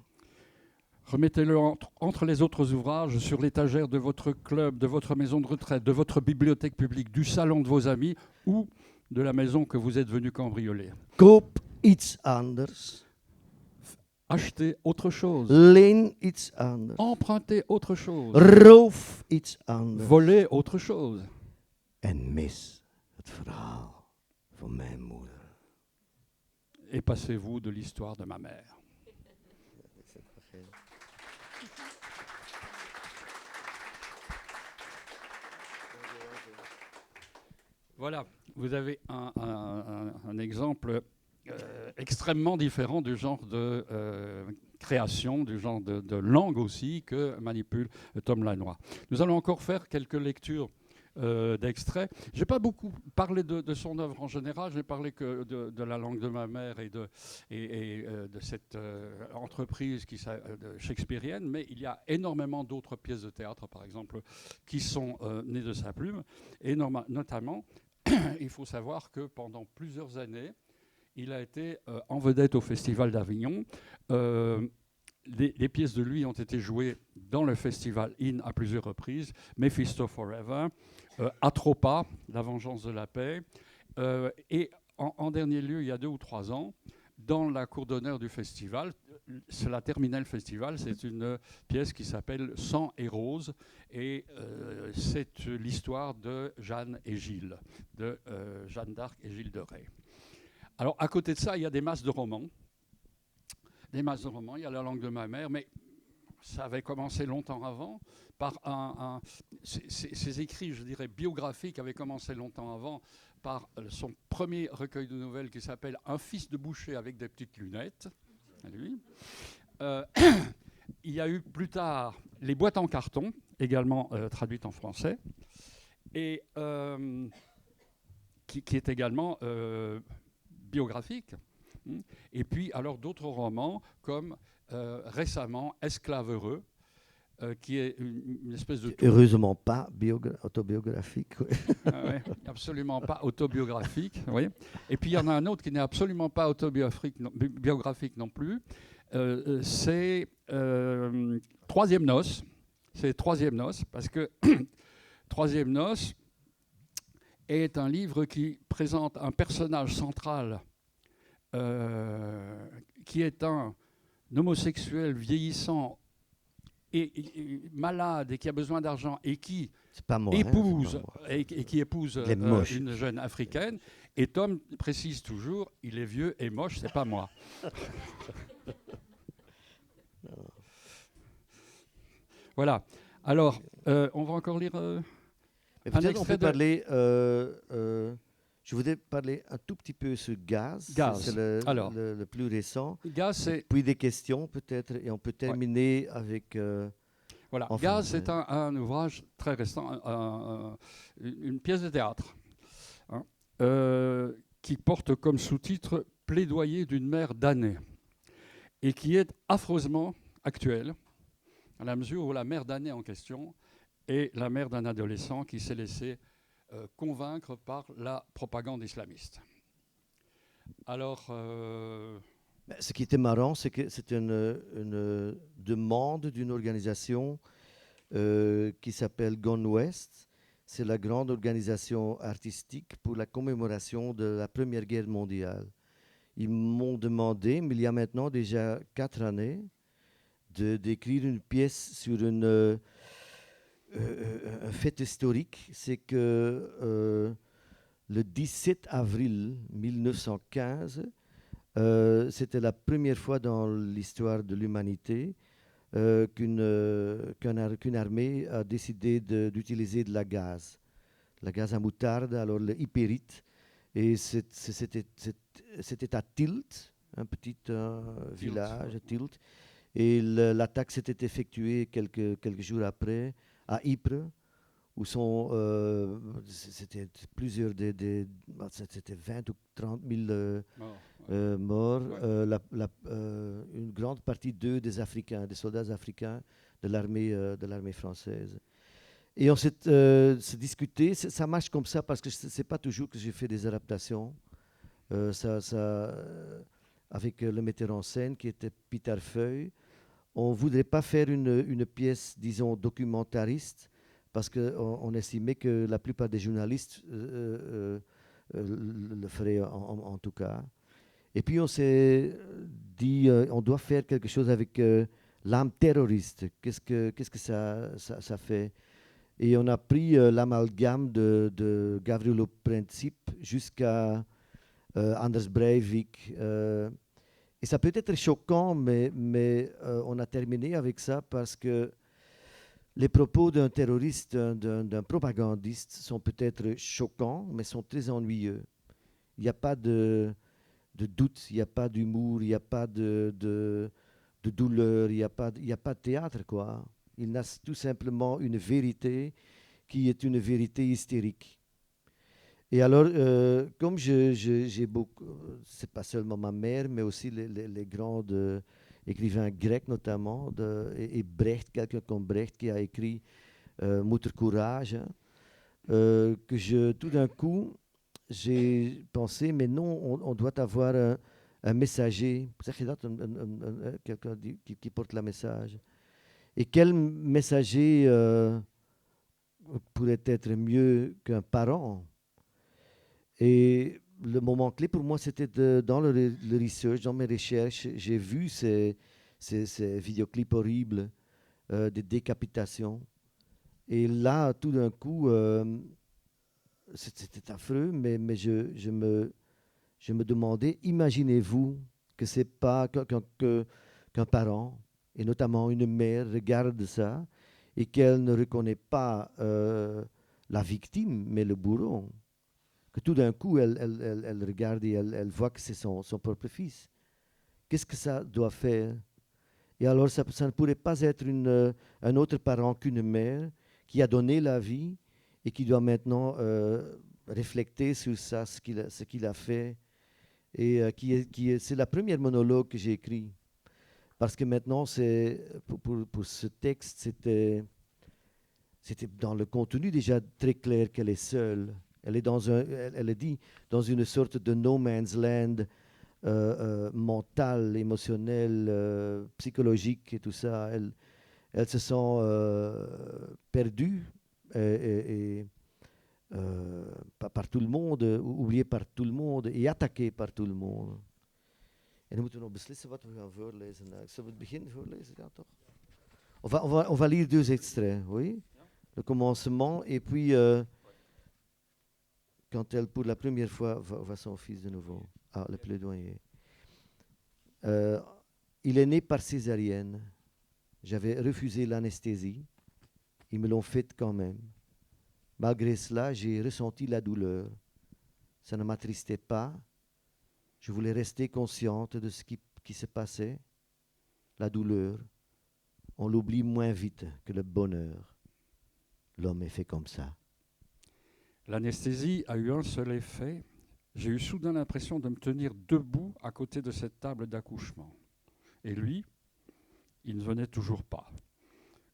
Remettez-le entre les autres ouvrages, sur l'étagère de votre club, de votre maison de retraite, de votre bibliothèque publique, du salon de vos amis ou de la maison que vous êtes venu cambrioler. Koop iets anders. Achetez autre chose. Leen iets anders. Empruntez autre chose. Roof iets anders. Volez autre chose. En mis het verhaal van mijn moeder. Et passez-vous de l'histoire de ma mère. Voilà, vous avez un exemple extrêmement différent du genre de création, du genre de langue aussi que manipule Tom Lanois. Nous allons encore faire quelques lectures d'extraits. Je n'ai pas beaucoup parlé de son œuvre en général, j'ai parlé que de la langue de ma mère et de cette entreprise shakespearienne, mais il y a énormément d'autres pièces de théâtre, par exemple, qui sont nées de sa plume, et notamment, il faut savoir que pendant plusieurs années, il a été en vedette au Festival d'Avignon. Les pièces de lui ont été jouées dans le Festival In à plusieurs reprises. Mephisto Forever, Atropa, La vengeance de la paix. Et en dernier lieu, il y a 2 ou 3 ans, dans la cour d'honneur du festival, cela terminait le festival, c'est une pièce qui s'appelle Sang et rose. Et c'est l'histoire de Jeanne et Gilles, de Jeanne d'Arc et Gilles de Rais. Alors, à côté de ça, il y a des masses de romans. Il y a La langue de ma mère, mais ça avait commencé longtemps avant, par ces écrits, je dirais, biographiques avaient commencé longtemps avant, par son premier recueil de nouvelles qui s'appelle Un fils de boucher avec des petites lunettes. Lui. Il y a eu plus tard Les boîtes en carton, également traduites en français, et qui est également biographique. Et puis, alors, d'autres romans, comme récemment Esclave heureux, qui est une espèce de... Heureusement pas autobiographique. Ouais, absolument pas autobiographique. Oui. Et puis, il y en a un autre qui n'est absolument pas autobiographique non plus. C'est Troisième noce. C'est Troisième noce, parce que Troisième noce est un livre qui présente un personnage central qui est un homosexuel vieillissant et malade et qui a besoin d'argent et qui épouse une jeune africaine. Et Tom précise toujours, il est vieux et moche, c'est pas moi. Voilà. Alors, on va encore lire un extrait je voudrais parler un tout petit peu sur Gaz. C'est le plus récent. Gaz, puis des questions peut-être, et on peut terminer avec... voilà, Gaz, c'est un ouvrage très récent, une pièce de théâtre, hein, qui porte comme sous-titre « Plaidoyer d'une mère damnée » et qui est affreusement actuel, à la mesure où la mère damnée en question est la mère d'un adolescent qui s'est laissé convaincre par la propagande islamiste. Alors... Ce qui était marrant, c'est que c'est une demande d'une organisation qui s'appelle Gone West. C'est la grande organisation artistique pour la commémoration de la Première Guerre mondiale. Ils m'ont demandé, mais il y a maintenant déjà 4 années, d'écrire une pièce sur un fait historique. C'est que le 17 avril 1915, c'était la première fois dans l'histoire de l'humanité qu'une armée a décidé d'utiliser de la gaz à moutarde, alors le hypérite. Et c'était à Tielt, un petit village, Tielt. Et l'attaque s'était effectuée quelques jours après à Ypres, où c'était plusieurs c'était 20 ou 30 000 morts. Ouais. Une grande partie des Africains, des soldats africains de l'armée française. Et on s'est discuté, ça marche comme ça parce que c'est pas toujours que j'ai fait des adaptations. Avec le metteur en scène qui était Peter Feuille, on ne voudrait pas faire une pièce, disons, documentariste, parce qu'on estimait que la plupart des journalistes le feraient en tout cas. Et puis on s'est dit, on doit faire quelque chose avec l'âme terroriste. Qu'est-ce que ça fait? Et on a pris l'amalgame de Gavrilo Princip jusqu'à Anders Breivik. Et ça peut être choquant, mais on a terminé avec ça parce que les propos d'un terroriste, d'un propagandiste sont peut-être choquants, mais sont très ennuyeux. Il n'y a pas de doute, il n'y a pas d'humour, il n'y a pas de douleur, il n'y a pas de théâtre, quoi. Il n'a tout simplement une vérité qui est une vérité hystérique. Et alors, comme j'ai beaucoup, c'est pas seulement ma mère, mais aussi les grands écrivains grecs notamment, et Brecht, quelqu'un comme Brecht qui a écrit Moeder Courage, que tout d'un coup, j'ai pensé, mais non, on doit avoir un messager, quelqu'un qui porte le message. Et quel messager pourrait être mieux qu'un parent? Et le moment clé pour moi, c'était dans le research, dans mes recherches, j'ai vu ces vidéoclips horribles de décapitation. Et là, tout d'un coup, c'était affreux, mais je me demandais, imaginez-vous que c'est pas qu'un parent, et notamment une mère, regarde ça et qu'elle ne reconnaît pas la victime, mais le bourreau. Que tout d'un coup, elle regarde et elle voit que c'est son propre fils. Qu'est-ce que ça doit faire? Et alors, ça ne pourrait pas être un autre parent qu'une mère qui a donné la vie et qui doit maintenant réfléchir sur ça, ce qu'il a fait. Et c'est la première monologue que j'ai écrit. Parce que maintenant, pour ce texte, c'était dans le contenu déjà très clair qu'elle est seule. Elle est dit dans une sorte de no man's land mental, émotionnel, psychologique et tout ça. Elle se sent perdue par tout le monde, oubliée par tout le monde et attaquée par tout le monde. En we moeten nog beslissen wat we gaan voorlezen. Zullen we het begin voorlezen? Ja, toch? On va lire deux extraits, oui? Le commencement et puis quand elle, pour la première fois, voit son fils de nouveau. Ah, le plaidoyer. Il est né par césarienne. J'avais refusé l'anesthésie. Ils me l'ont faite quand même. Malgré cela, j'ai ressenti la douleur. Ça ne m'attristait pas. Je voulais rester consciente de ce qui se passait. La douleur, on l'oublie moins vite que le bonheur. L'homme est fait comme ça. L'anesthésie a eu un seul effet. J'ai eu soudain l'impression de me tenir debout à côté de cette table d'accouchement. Et lui, il ne venait toujours pas.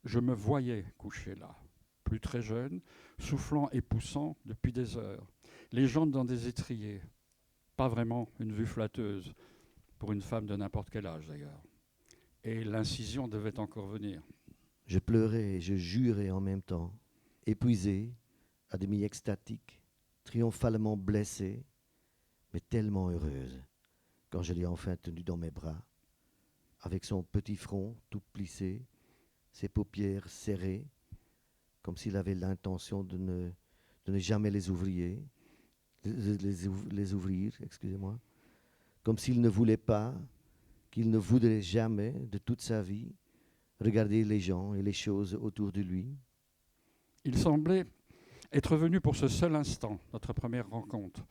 Je me voyais couché là, plus très jeune, soufflant et poussant depuis des heures, les jambes dans des étriers. Pas vraiment une vue flatteuse, pour une femme de n'importe quel âge d'ailleurs. Et l'incision devait encore venir. Je pleurais et je jurais en même temps, épuisé, à demi extatique, triomphalement blessée, mais tellement heureuse, quand je l'ai enfin tenue dans mes bras, avec son petit front tout plissé, ses paupières serrées, comme s'il avait l'intention de ne jamais les ouvrir, excusez-moi, comme s'il ne voulait pas, qu'il ne voudrait jamais de toute sa vie regarder les gens et les choses autour de lui. Il semblait être venu pour ce seul instant, notre première rencontre,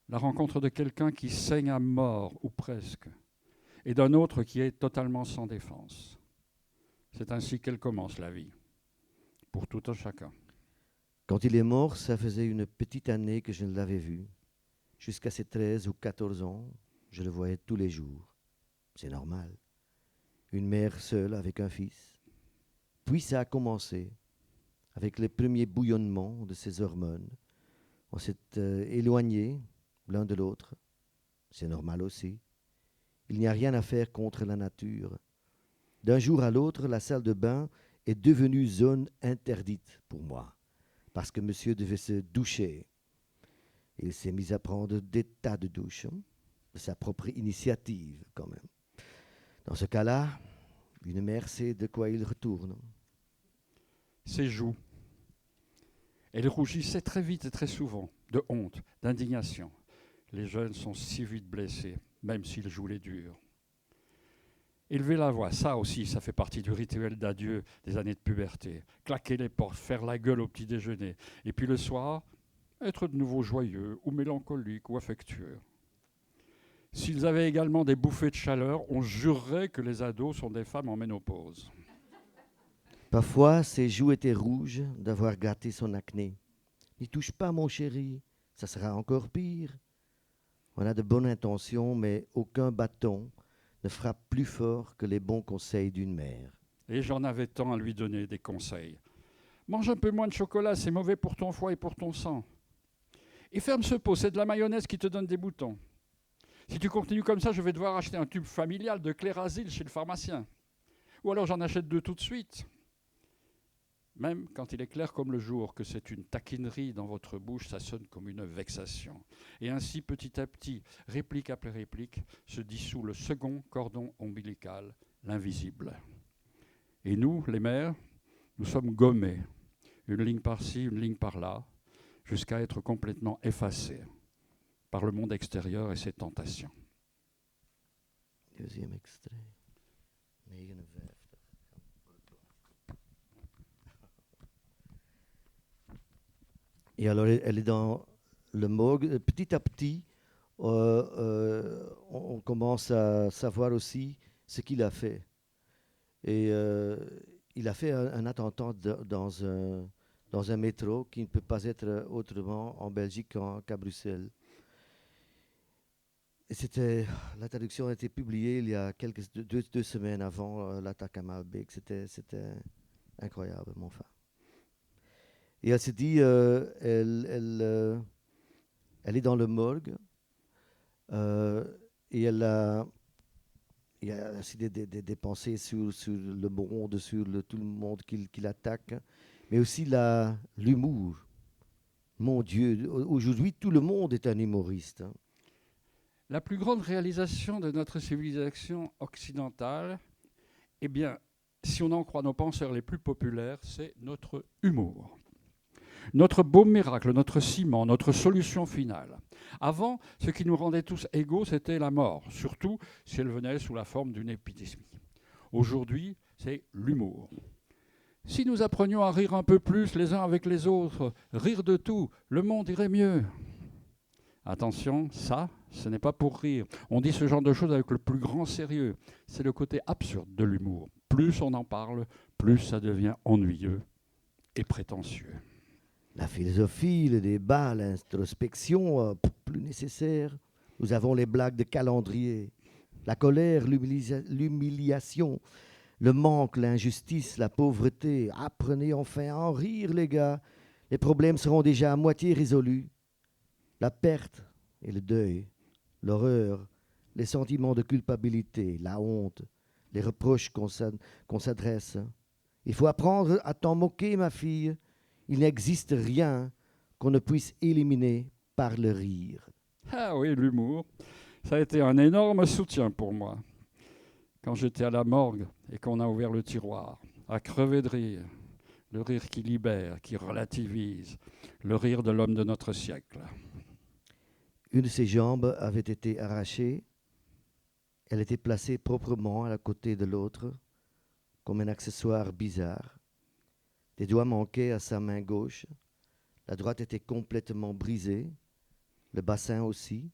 la rencontre de quelqu'un qui saigne à mort, ou presque, et d'un autre qui est totalement sans défense. C'est ainsi qu'elle commence la vie, pour tout un chacun. Quand il est mort, ça faisait une petite année que je ne l'avais vu. Jusqu'à ses 13 ou 14 ans, je le voyais tous les jours. C'est normal. Une mère seule avec un fils. Puis ça a commencé, avec les premiers bouillonnements de ces hormones. On s'est éloignés l'un de l'autre. C'est normal aussi. Il n'y a rien à faire contre la nature. D'un jour à l'autre, la salle de bain est devenue zone interdite pour moi, parce que monsieur devait se doucher. Il s'est mis à prendre des tas de douches, de sa propre initiative quand même. Dans ce cas-là, une mère sait de quoi il retourne. Ses joues. Elle rougissait très vite et très souvent, de honte, d'indignation. Les jeunes sont si vite blessés, même s'ils jouent les durs. Élever la voix, ça aussi, ça fait partie du rituel d'adieu des années de puberté. Claquer les portes, faire la gueule au petit déjeuner. Et puis le soir, être de nouveau joyeux ou mélancolique ou affectueux. S'ils avaient également des bouffées de chaleur, on jurerait que les ados sont des femmes en ménopause. Parfois, ses joues étaient rouges d'avoir gâté son acné. « N'y touche pas, mon chéri, ça sera encore pire. » On a de bonnes intentions, mais aucun bâton ne frappe plus fort que les bons conseils d'une mère. Et j'en avais tant à lui donner des conseils. Mange un peu moins de chocolat, c'est mauvais pour ton foie et pour ton sang. Et ferme ce pot, c'est de la mayonnaise qui te donne des boutons. Si tu continues comme ça, je vais devoir acheter un tube familial de Clérasil chez le pharmacien. Ou alors j'en achète deux tout de suite. Même quand il est clair comme le jour que c'est une taquinerie dans votre bouche, ça sonne comme une vexation. Et ainsi, petit à petit, réplique après réplique, se dissout le second cordon ombilical, l'invisible. Et nous, les mères, nous sommes gommés, une ligne par-ci, une ligne par-là, jusqu'à être complètement effacés par le monde extérieur et ses tentations. Deuxième extrait. 59. Et alors, elle est dans le morgue. Petit à petit, on commence à savoir aussi ce qu'il a fait. Et il a fait un attentat dans un métro qui ne peut pas être autrement en Belgique qu'à Bruxelles. Et la traduction a été publiée il y a deux semaines avant l'attaque à Malbec. C'était incroyable, mon frère. Et elle s'est dit, elle est dans le morgue et il y a aussi des pensées sur le monde, sur tout le monde qui l'attaque, mais aussi l'humour. Mon Dieu, aujourd'hui tout le monde est un humoriste. Hein. La plus grande réalisation de notre civilisation occidentale, eh bien, si on en croit nos penseurs les plus populaires, c'est notre humour. Notre beau miracle, notre ciment, notre solution finale. Avant, ce qui nous rendait tous égaux, c'était la mort, surtout si elle venait sous la forme d'une épidémie. Aujourd'hui, c'est l'humour. Si nous apprenions à rire un peu plus les uns avec les autres, rire de tout, le monde irait mieux. Attention, ça, ce n'est pas pour rire. On dit ce genre de choses avec le plus grand sérieux. C'est le côté absurde de l'humour. Plus on en parle, plus ça devient ennuyeux et prétentieux. La philosophie, le débat, l'introspection, plus nécessaire. Nous avons les blagues de calendrier, la colère, l'humiliation, le manque, l'injustice, la pauvreté. Apprenez enfin à en rire, les gars. Les problèmes seront déjà à moitié résolus. La perte et le deuil, l'horreur, les sentiments de culpabilité, la honte, les reproches qu'on s'adresse. Il faut apprendre à t'en moquer, ma fille. Il n'existe rien qu'on ne puisse éliminer par le rire. Ah oui, l'humour, ça a été un énorme soutien pour moi. Quand j'étais à la morgue et qu'on a ouvert le tiroir, à crever de rire, le rire qui libère, qui relativise, le rire de l'homme de notre siècle. Une de ses jambes avait été arrachée. Elle était placée proprement à côté de l'autre, comme un accessoire bizarre. Des doigts manquaient à sa main gauche. La droite était complètement brisée. Le bassin aussi,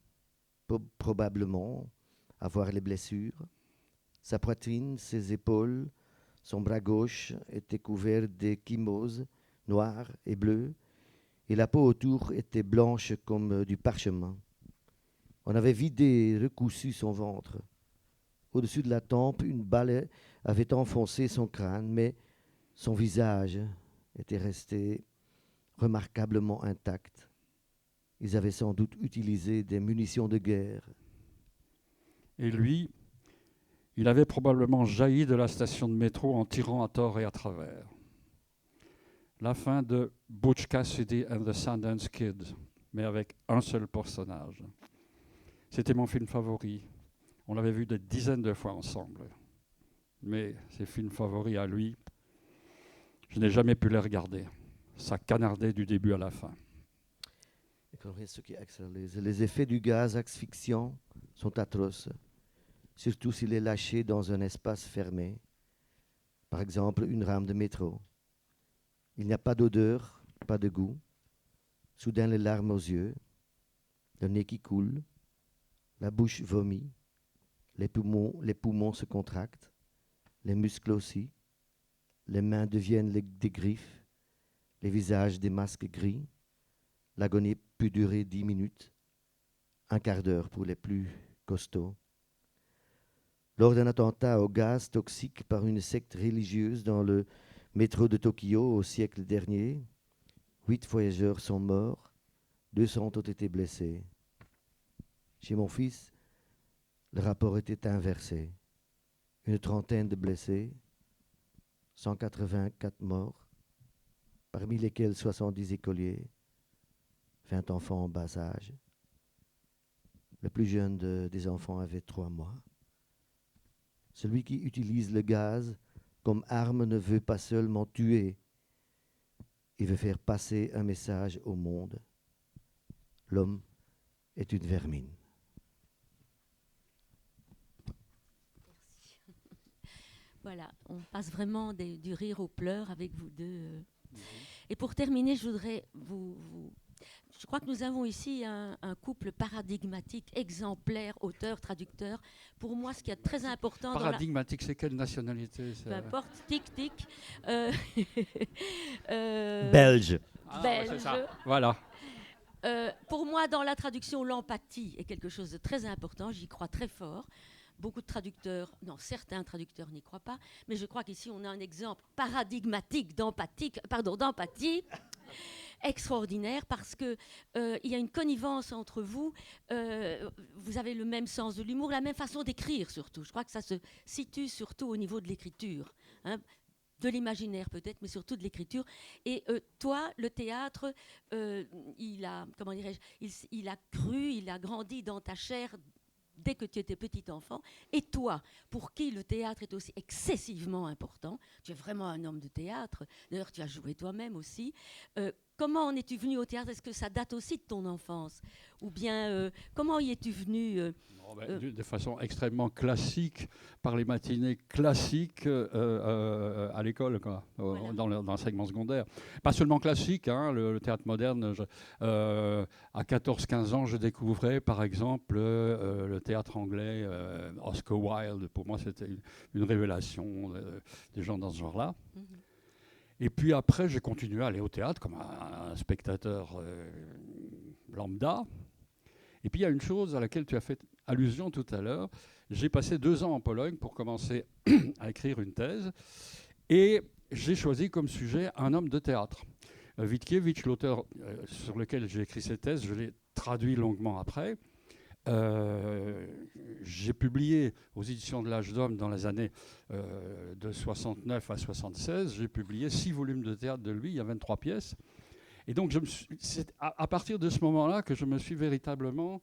probablement avoir les blessures. Sa poitrine, ses épaules, son bras gauche étaient couverts d'échymoses noires et bleues, et la peau autour était blanche comme du parchemin. On avait vidé et recousu son ventre. Au-dessus de la tempe, une balle avait enfoncé son crâne, mais Son visage était resté remarquablement intact. Ils avaient sans doute utilisé des munitions de guerre. Et lui, il avait probablement jailli de la station de métro en tirant à tort et à travers. La fin de Butch Cassidy and the Sundance Kid, mais avec un seul personnage. C'était mon film favori. On l'avait vu des dizaines de fois ensemble. Mais ses films favoris à lui, je n'ai jamais pu les regarder. Ça canardait du début à la fin. Les effets du gaz asphyxiant sont atroces, surtout s'il est lâché dans un espace fermé, par exemple une rame de métro. Il n'y a pas d'odeur, pas de goût. Soudain, les larmes aux yeux, le nez qui coule, la bouche vomit, les poumons se contractent, les muscles aussi, les mains deviennent des griffes, les visages des masques gris. L'agonie peut durer 10 minutes, un quart d'heure pour les plus costauds. Lors d'un attentat au gaz toxique par une secte religieuse dans le métro de Tokyo au siècle dernier, 8 voyageurs sont morts, 200 ont été blessés. Chez mon fils, le rapport était inversé. Une trentaine de blessés, 184 morts, parmi lesquels 70 écoliers, 20 enfants en bas âge. Le plus jeune des enfants avait 3 mois. Celui qui utilise le gaz comme arme ne veut pas seulement tuer, il veut faire passer un message au monde. L'homme est une vermine. Voilà, on passe vraiment du rire aux pleurs avec vous deux. Et pour terminer, je voudrais je crois que nous avons ici un couple paradigmatique, exemplaire, auteur-traducteur. Pour moi, ce qui est très important... Paradigmatique, c'est quelle nationalité? Peu importe, tic-tic. Belge. Belge. C'est ça. Voilà. Pour moi, dans la traduction, l'empathie est quelque chose de très important. J'y crois très fort. Beaucoup de traducteurs, non, certains traducteurs n'y croient pas, mais je crois qu'ici, on a un exemple paradigmatique d'empathie extraordinaire parce que il y a une connivence entre vous. Vous avez le même sens de l'humour, la même façon d'écrire surtout. Je crois que ça se situe surtout au niveau de l'écriture, hein, de l'imaginaire peut-être, mais surtout de l'écriture. Et toi, le théâtre, il a cru, il a grandi dans ta chair dès que tu étais petit enfant. Et toi, pour qui le théâtre est aussi excessivement important, tu es vraiment un homme de théâtre, d'ailleurs tu as joué toi-même aussi, comment en es-tu venu au théâtre? Est-ce que ça date aussi de ton enfance? Ou bien, comment y es-tu venu de façon extrêmement classique, par les matinées classiques à l'école, quoi, voilà. dans l'enseignement secondaire. Pas seulement classique, hein, le théâtre moderne. À 14-15 ans, je découvrais, par exemple, le théâtre anglais, Oscar Wilde. Pour moi, c'était une révélation des gens dans ce genre-là. Mm-hmm. Et puis après, j'ai continué à aller au théâtre comme un spectateur lambda. Et puis il y a une chose à laquelle tu as fait allusion tout à l'heure. J'ai passé 2 ans en Pologne pour commencer à écrire une thèse. Et j'ai choisi comme sujet un homme de théâtre. Witkiewicz, l'auteur sur lequel j'ai écrit cette thèse, je l'ai traduit longuement après. J'ai publié aux éditions de l'Âge d'Homme dans les années de 69 à 76. J'ai publié 6 volumes de théâtre de lui, il y a 23 pièces. Et donc, c'est à partir de ce moment-là que je me suis véritablement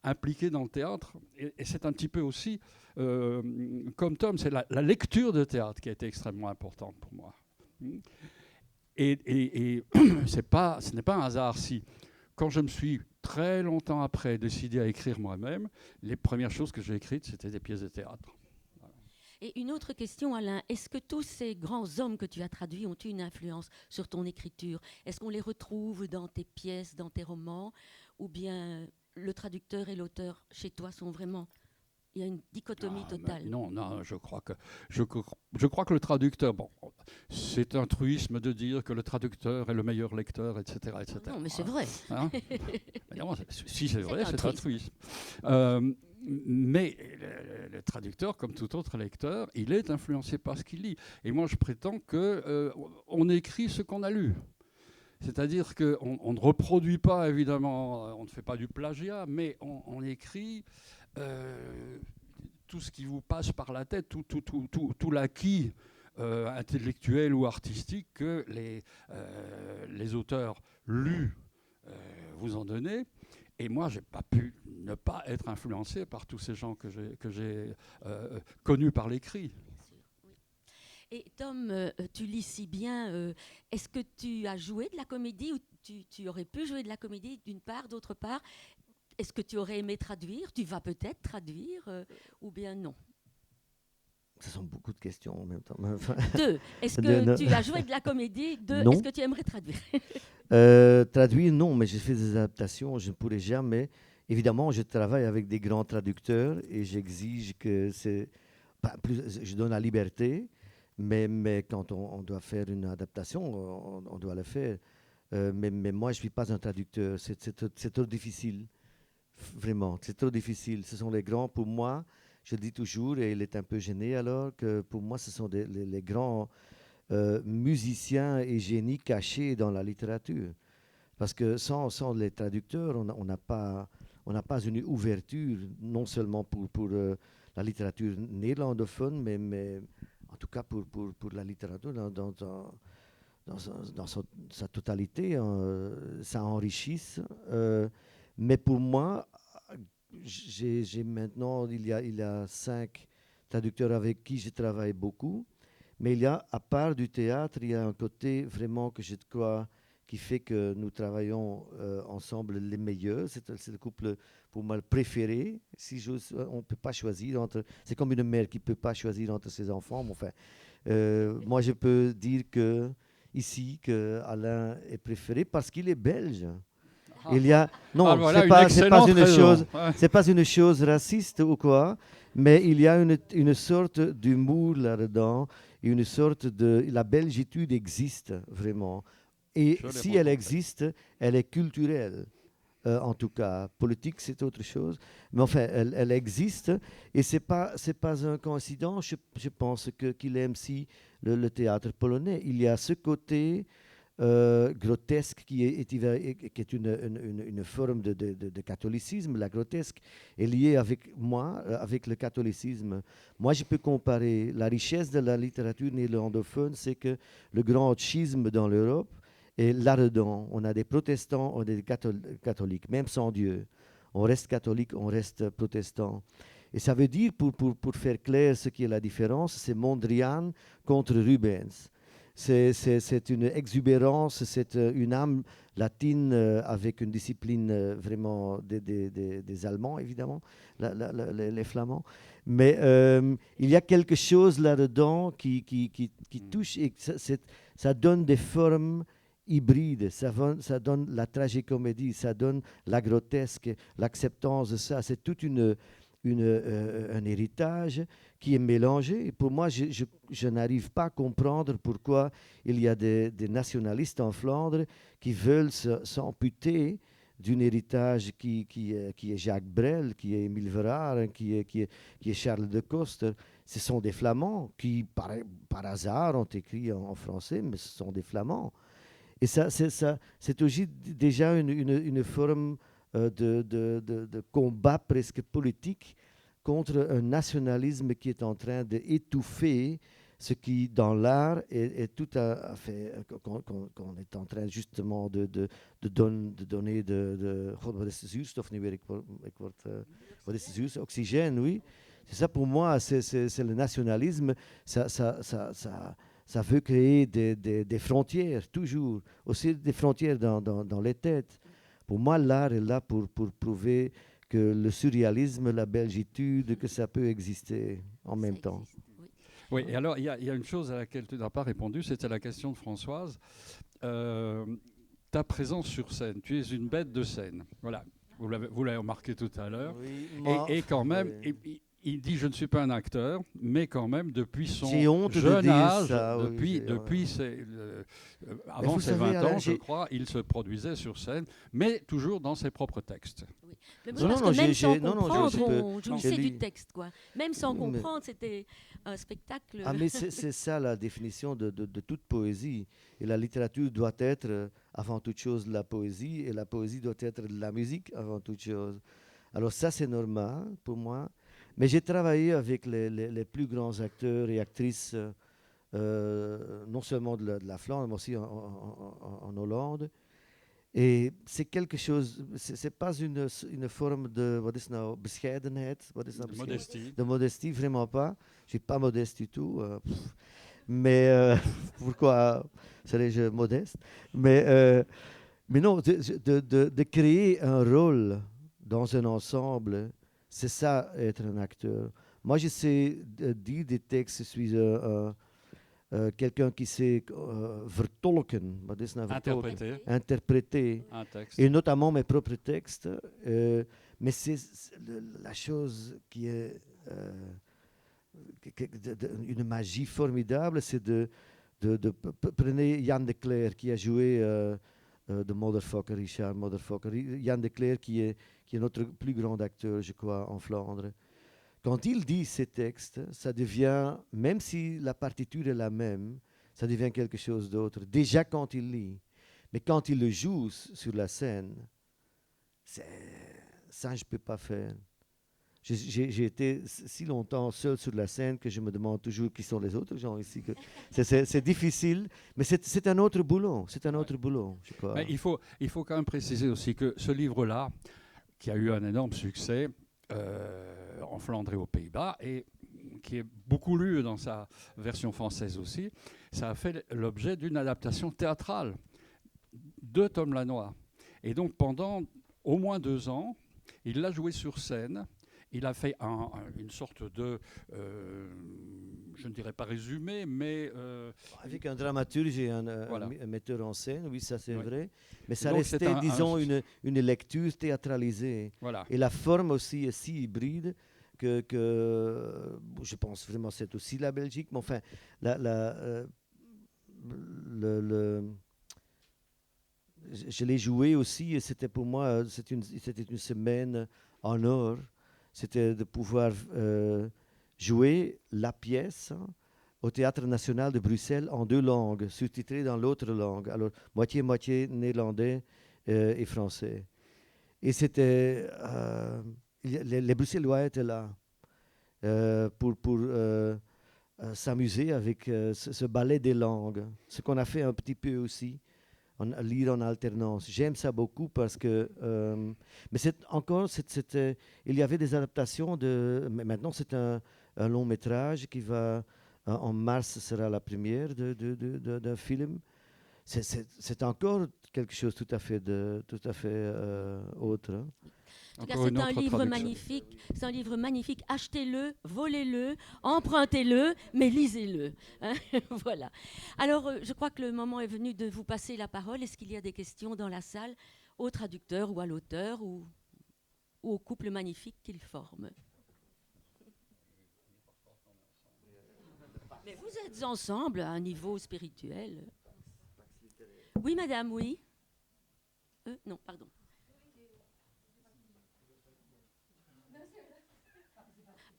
impliqué dans le théâtre. Et c'est un petit peu aussi, comme Tom, c'est la lecture de théâtre qui a été extrêmement importante pour moi. Et ce n'est pas un hasard si, quand je me suis très longtemps après décidé à écrire moi-même, les premières choses que j'ai écrites, c'était des pièces de théâtre. Et une autre question, Alain, est-ce que tous ces grands hommes que tu as traduits ont eu une influence sur ton écriture? Est-ce qu'on les retrouve dans tes pièces, dans tes romans? Ou bien le traducteur et l'auteur, chez toi, sont vraiment... Il y a une dichotomie totale. Non, je crois que le traducteur... Bon, c'est un truisme de dire que le traducteur est le meilleur lecteur, etc. etc. Non, mais c'est vrai. Hein? Si, c'est vrai, c'est un truisme. Mais le traducteur, comme tout autre lecteur, il est influencé par ce qu'il lit. Et moi, je prétends qu'on écrit ce qu'on a lu. C'est-à-dire qu'on ne reproduit pas, évidemment, on ne fait pas du plagiat, mais on écrit tout ce qui vous passe par la tête, tout l'acquis intellectuel ou artistique que les auteurs lus vous ont donné. Et moi, je n'ai pas pu ne pas être influencé par tous ces gens que j'ai connus par l'écrit. Et Tom, tu lis si bien. Est-ce que tu as joué de la comédie ou tu aurais pu jouer de la comédie d'une part, d'autre part? Est-ce que tu aurais aimé traduire? Tu vas peut-être traduire ou bien non? Ce sont beaucoup de questions en même temps. 2. Est-ce que tu as joué de la comédie? 2. Non. Est-ce que tu aimerais traduire? Traduire, non, mais j'ai fait des adaptations. Je ne pourrais jamais. Évidemment, je travaille avec des grands traducteurs et j'exige que c'est. Je donne la liberté. Mais quand on doit faire une adaptation, on doit le faire. Mais moi, je ne suis pas un traducteur. C'est trop difficile. Vraiment, c'est trop difficile. Ce sont les grands, pour moi, je le dis toujours, et il est un peu gêné alors, que pour moi, ce sont les grands musiciens et génies cachés dans la littérature. Parce que sans les traducteurs, on n'a pas une ouverture, non seulement pour la littérature néerlandophone, mais en tout cas pour la littérature dans sa totalité, ça enrichisse. Mais pour moi, j'ai maintenant, il y a 5 traducteurs avec qui je travaille beaucoup. Mais il y a, à part du théâtre, il y a un côté vraiment que je crois qui fait que nous travaillons ensemble les meilleurs. C'est le couple, pour moi, le préféré. On ne peut pas choisir entre... C'est comme une mère qui ne peut pas choisir entre ses enfants. Mais enfin, moi, je peux dire ici qu'Alain est préféré parce qu'il est belge. Il y a... Non, voilà, c'est pas une chose raciste ou quoi, mais il y a une sorte d'humour là-dedans, une sorte de... La belgitude existe vraiment. Et si elle existe, elle est culturelle. En tout cas, politique, c'est autre chose. Mais enfin, elle existe. Et c'est pas un coïncidence, je pense, qu'il aime si le théâtre polonais. Il y a ce côté grotesque qui est une forme de catholicisme. La grotesque est liée avec le catholicisme. Moi, je peux comparer la richesse de la littérature néerlandophone, c'est que le grand schisme dans l'Europe est là-dedans. On a des protestants, on a des catholiques, même sans Dieu. On reste catholique, on reste protestant. Et ça veut dire, pour faire clair ce qui est la différence, c'est Mondrian contre Rubens. C'est une exubérance, c'est une âme latine avec une discipline vraiment des Allemands, évidemment, les Flamands. Mais il y a quelque chose là-dedans qui touche et ça donne des formes hybrides, ça donne la tragicomédie, ça donne la grotesque, l'acceptance de ça. C'est tout un héritage qui est mélangé. Et pour moi, je n'arrive pas à comprendre pourquoi il y a des nationalistes en Flandre qui veulent s'amputer d'un héritage qui est Jacques Brel, qui est Émile Verhaeren, qui est Charles de Coster. Ce sont des Flamands qui, par hasard, ont écrit en français, mais ce sont des Flamands. Et ça c'est aussi déjà une forme de combat presque politique contre un nationalisme qui est en train d'étouffer ce qui, dans l'art, est tout à fait... qu'on est en train justement de donner God, wat is de zuurstof nu weer? Wat is de zuurstof? Oxygène, oui. C'est ça pour moi, c'est le nationalisme. Ça veut créer des frontières, toujours. Aussi des frontières dans les têtes. Pour moi, l'art est là pour prouver que le surréalisme, la belgitude, que ça peut exister en même temps. Oui, et alors il y a une chose à laquelle tu n'as pas répondu, c'était la question de Françoise. Ta présence sur scène, tu es une bête de scène. Voilà, vous l'avez remarqué tout à l'heure. Oui, et quand même, oui. il dit « je ne suis pas un acteur », mais quand même, depuis son honte jeune de dire âge, ça, avant ses 20 ans, je crois, il se produisait sur scène, mais toujours dans ses propres textes. Oui. Mais oui, parce que même sans comprendre, on jouissait lu. du texte, quoi. Même sans comprendre, c'était un spectacle. Ah, mais c'est ça la définition de toute poésie. Et la littérature doit être, avant toute chose, de la poésie, et la poésie doit être de la musique, avant toute chose. Alors ça, c'est normal pour moi. Mais j'ai travaillé avec les plus grands acteurs et actrices, non seulement de la Flandre, mais aussi en Hollande. Et c'est quelque chose, c'est pas une forme de, wat is nou, bescheidenheid, wat is nou modestie. De modestie, vraiment pas. Je suis pas modeste du tout. Mais pourquoi serais-je modeste? Mais non, de créer un rôle dans un ensemble, c'est ça, être un acteur. Moi, je sais dire des textes, je suis quelqu'un qui sait vertolken, wat is nou vertolken? Interpréter. Un texte. Et notamment mes propres textes. Mais c'est la chose qui est une magie formidable, c'est prenez Jan de Cler qui a joué de Motherfucker, Richard Motherfucker. Jan de Cler qui est notre plus grand acteur, je crois, en Flandre. Quand il dit ces textes, ça devient, même si la partiture est la même, ça devient quelque chose d'autre. Déjà quand il lit. Mais quand il le joue sur la scène, ça, je ne peux pas faire. J'ai été si longtemps seul sur la scène que je me demande toujours qui sont les autres gens ici. C'est difficile, mais c'est un autre boulot. C'est un autre boulot, je crois. Mais il faut quand même préciser aussi que ce livre-là, qui a eu un énorme succès en Flandre et aux Pays-Bas, et qui est beaucoup lu dans sa version française aussi, ça a fait l'objet d'une adaptation théâtrale de Tom Lanois. Et donc pendant au moins 2 ans, il l'a joué sur scène. Il a fait une sorte de, je ne dirais pas résumé, mais... avec un dramaturge et un metteur en scène, oui, ça c'est vrai. Mais ça donc restait, disons, une lecture théâtralisée. Voilà. Et la forme aussi est si hybride que je pense vraiment que c'est aussi la Belgique. Mais enfin, je l'ai joué aussi et c'était pour moi, c'était une semaine en or. C'était de pouvoir jouer la pièce au Théâtre National de Bruxelles en 2 langues, sous-titrée dans l'autre langue. Alors, moitié-moitié néerlandais et français. Et c'était... les Bruxellois étaient là pour s'amuser avec ce ballet des langues. Ce qu'on a fait un petit peu aussi. Lire en alternance. J'aime ça beaucoup parce que... mais il y avait des adaptations mais maintenant, c'est un long métrage qui va... en mars sera la première d'un film. C'est encore quelque chose tout à fait autre. Hein. En tout cas, c'est un livre magnifique. C'est un livre magnifique. Achetez-le, volez-le, empruntez-le, mais lisez-le. Hein. Voilà. Alors, je crois que le moment est venu de vous passer la parole. Est-ce qu'il y a des questions dans la salle au traducteur ou à l'auteur ou au couple magnifique qu'ils forment? Mais vous êtes ensemble à un niveau spirituel. Oui, madame, oui. Non, pardon.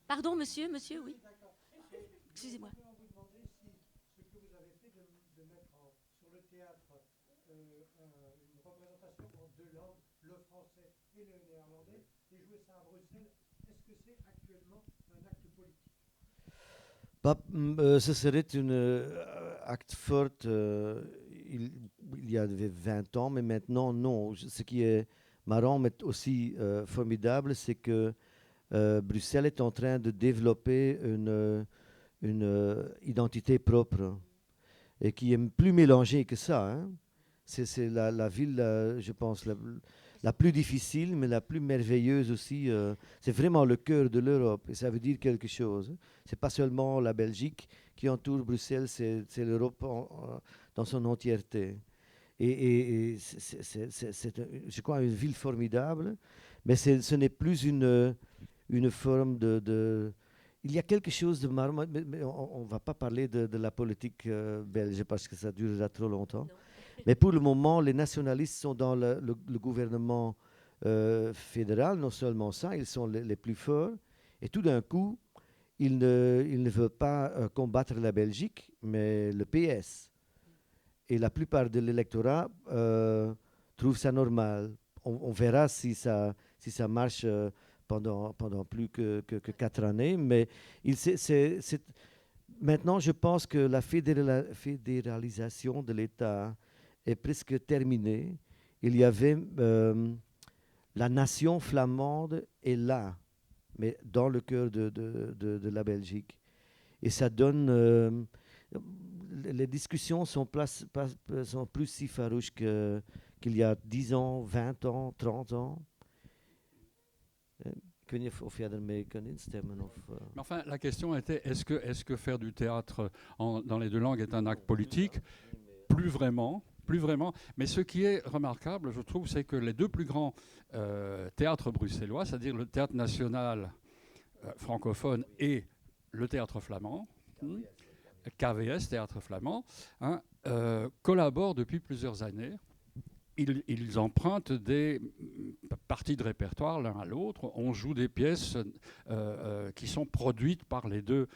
Pardon, monsieur, oui. Excusez-moi. On vous demander si ce que vous avez fait de mettre sur le théâtre une représentation en 2 langues, le français et le néerlandais, et jouer ça à Bruxelles, est-ce que c'est actuellement un acte politique? Ce serait un acte fort il y avait 20 ans, mais maintenant, non. Ce qui est marrant, mais aussi formidable, c'est que Bruxelles est en train de développer une identité propre et qui est plus mélangée que ça. Hein. C'est la ville, je pense, la plus difficile, mais la plus merveilleuse aussi. C'est vraiment le cœur de l'Europe et ça veut dire quelque chose. C'est pas seulement la Belgique qui entoure Bruxelles, c'est l'Europe dans son entièreté. Et c'est, je crois, une ville formidable, mais ce n'est plus une une forme de... Il y a quelque chose de marrant, mais on ne va pas parler de la politique belge parce que ça durera trop longtemps. Non. Mais pour le moment, les nationalistes sont dans le gouvernement fédéral, non seulement ça, ils sont les plus forts. Et tout d'un coup, ils ne veulent pas combattre la Belgique, mais le PS. Et la plupart de l'électorat trouve ça normal. On verra si ça marche pendant plus que 4 années. Mais maintenant, je pense que la fédéralisation de l'État est presque terminée. Il y avait la nation flamande est là, mais dans le cœur de la Belgique. Et ça donne... les discussions sont plus si farouches qu'il y a 10 ans, 20 ans, 30 ans. Ik weet niet of jij ermee kan instemmen. Mais enfin, la question était, est-ce que faire du théâtre dans les deux langues est un acte politique? Plus vraiment. Mais ce qui est remarquable, je trouve, c'est que les deux plus grands théâtres bruxellois, c'est-à-dire le théâtre national francophone et le théâtre flamand, KVS, théâtre flamand, collaborent depuis plusieurs années. Ils empruntent des parties de répertoire l'un à l'autre. On joue des pièces qui sont produites par les deux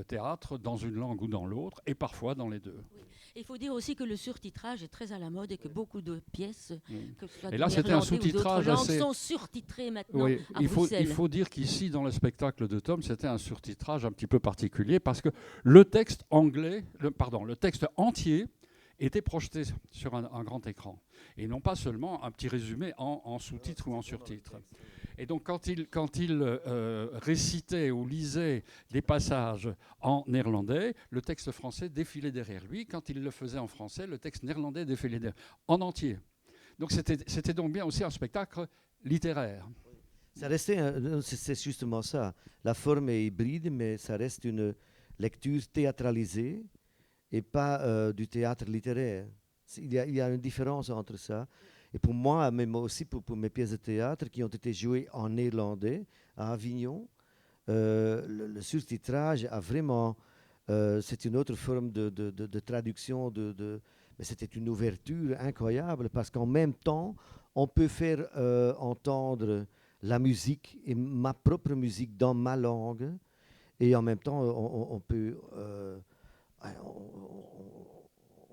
théâtres dans une langue ou dans l'autre, et parfois dans les deux. Oui. Il faut dire aussi que le surtitrage est très à la mode et que beaucoup de pièces, que ce soit et là, c'était un sous-titrage assez... sont surtitrées maintenant à Bruxelles. Il faut dire qu'ici, dans le spectacle de Tom, c'était un surtitrage un petit peu particulier parce que le texte le texte entier était projeté sur un grand écran. Et non pas seulement un petit résumé en sous-titres ou en surtitres. Et donc quand il récitait ou lisait des passages en néerlandais, le texte français défilait derrière lui. Quand il le faisait en français, le texte néerlandais défilait derrière, en entier. Donc c'était donc bien aussi un spectacle littéraire. Ça restait, c'est justement ça. La forme est hybride, mais ça reste une lecture théâtralisée et pas du théâtre littéraire. Il y a une différence entre ça. Et pour moi, même aussi pour mes pièces de théâtre qui ont été jouées en néerlandais à Avignon, le surtitrage a vraiment... c'est une autre forme de traduction, mais c'était une ouverture incroyable parce qu'en même temps, on peut faire entendre la musique et ma propre musique dans ma langue et en même temps, on peut...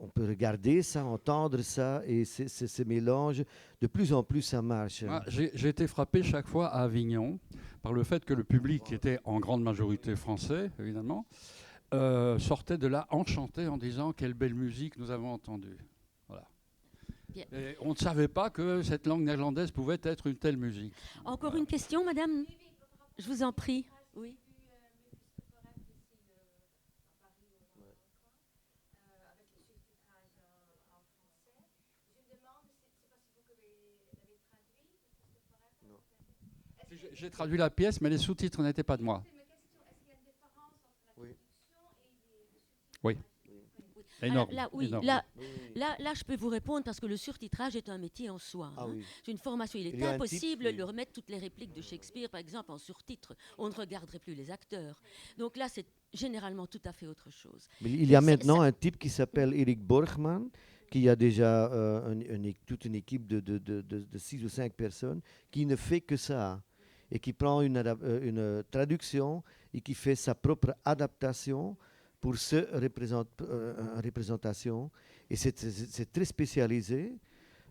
on peut regarder ça, entendre ça, et ce mélange, de plus en plus, ça marche. J'ai été frappé chaque fois à Avignon par le fait que le public, qui était en grande majorité français, évidemment, sortait de là enchanté en disant « Quelle belle musique nous avons entendue ». Voilà. Et on ne savait pas que cette langue néerlandaise pouvait être une telle musique. Encore une question, madame? Je vous en prie. Oui. J'ai traduit la pièce, mais les sous-titres n'étaient pas de moi. Oui. Énorme. Là, je peux vous répondre parce que le surtitrage est un métier en soi. C'est une formation. Il est impossible de remettre toutes les répliques de Shakespeare, par exemple, en surtitre. On ne regarderait plus les acteurs. Donc là, c'est généralement tout à fait autre chose. Mais il y a maintenant un type qui s'appelle Eric Borgman, qui a déjà toute une équipe de 6 ou 5 personnes, qui ne fait que ça, et qui prend une traduction et qui fait sa propre adaptation pour cette représentation. Et c'est très spécialisé.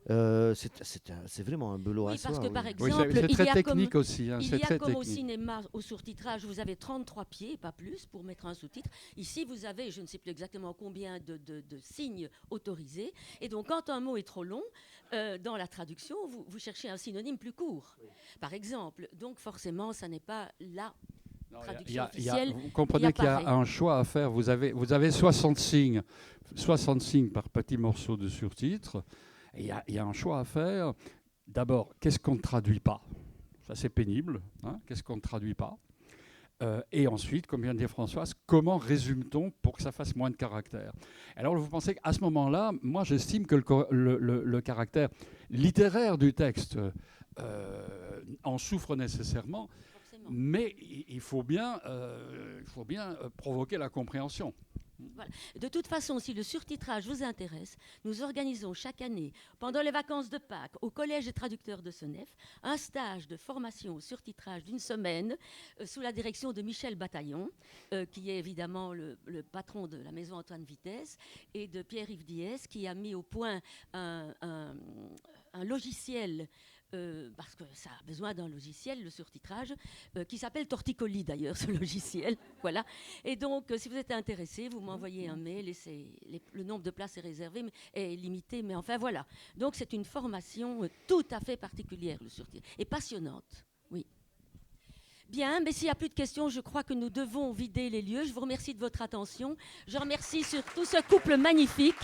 C'est vraiment un boulot à soi. Parce que, par exemple, c'est très technique aussi. Il y a comme au cinéma, au surtitrage, vous avez 33 pieds, pas plus, pour mettre un sous-titre. Ici, vous avez, je ne sais plus exactement combien de signes autorisés. Et donc, quand un mot est trop long, dans la traduction, vous cherchez un synonyme plus court, par exemple. Donc, forcément, ça n'est pas là. Vous comprenez qu'il y a un choix à faire. Vous avez 60 signes par petit morceau de surtitre. Il y a un choix à faire. D'abord, qu'est-ce qu'on ne traduit pas? Ça, c'est pénible. Qu'est-ce qu'on ne traduit pas? Et ensuite, comme vient de dire Françoise, comment résume-t-on pour que ça fasse moins de caractère? Alors, vous pensez qu'à ce moment-là, moi, j'estime que le caractère littéraire du texte en souffre nécessairement. Mais il faut bien provoquer la compréhension. Voilà. De toute façon, si le surtitrage vous intéresse, nous organisons chaque année, pendant les vacances de Pâques, au Collège des traducteurs de Senef, un stage de formation au surtitrage d'une semaine sous la direction de Michel Bataillon, qui est évidemment le patron de la maison Antoine Vitesse, et de Pierre-Yves Diès, qui a mis au point un logiciel, parce que ça a besoin d'un logiciel, le surtitrage, qui s'appelle Torticolis d'ailleurs, ce logiciel. Voilà. Et donc, si vous êtes intéressé, vous m'envoyez un mail, et le nombre de places est réservé, est limité, mais enfin voilà. Donc, c'est une formation tout à fait particulière, le surtitrage, et passionnante. Oui. Bien, mais s'il n'y a plus de questions, je crois que nous devons vider les lieux. Je vous remercie de votre attention. Je remercie surtout ce couple magnifique.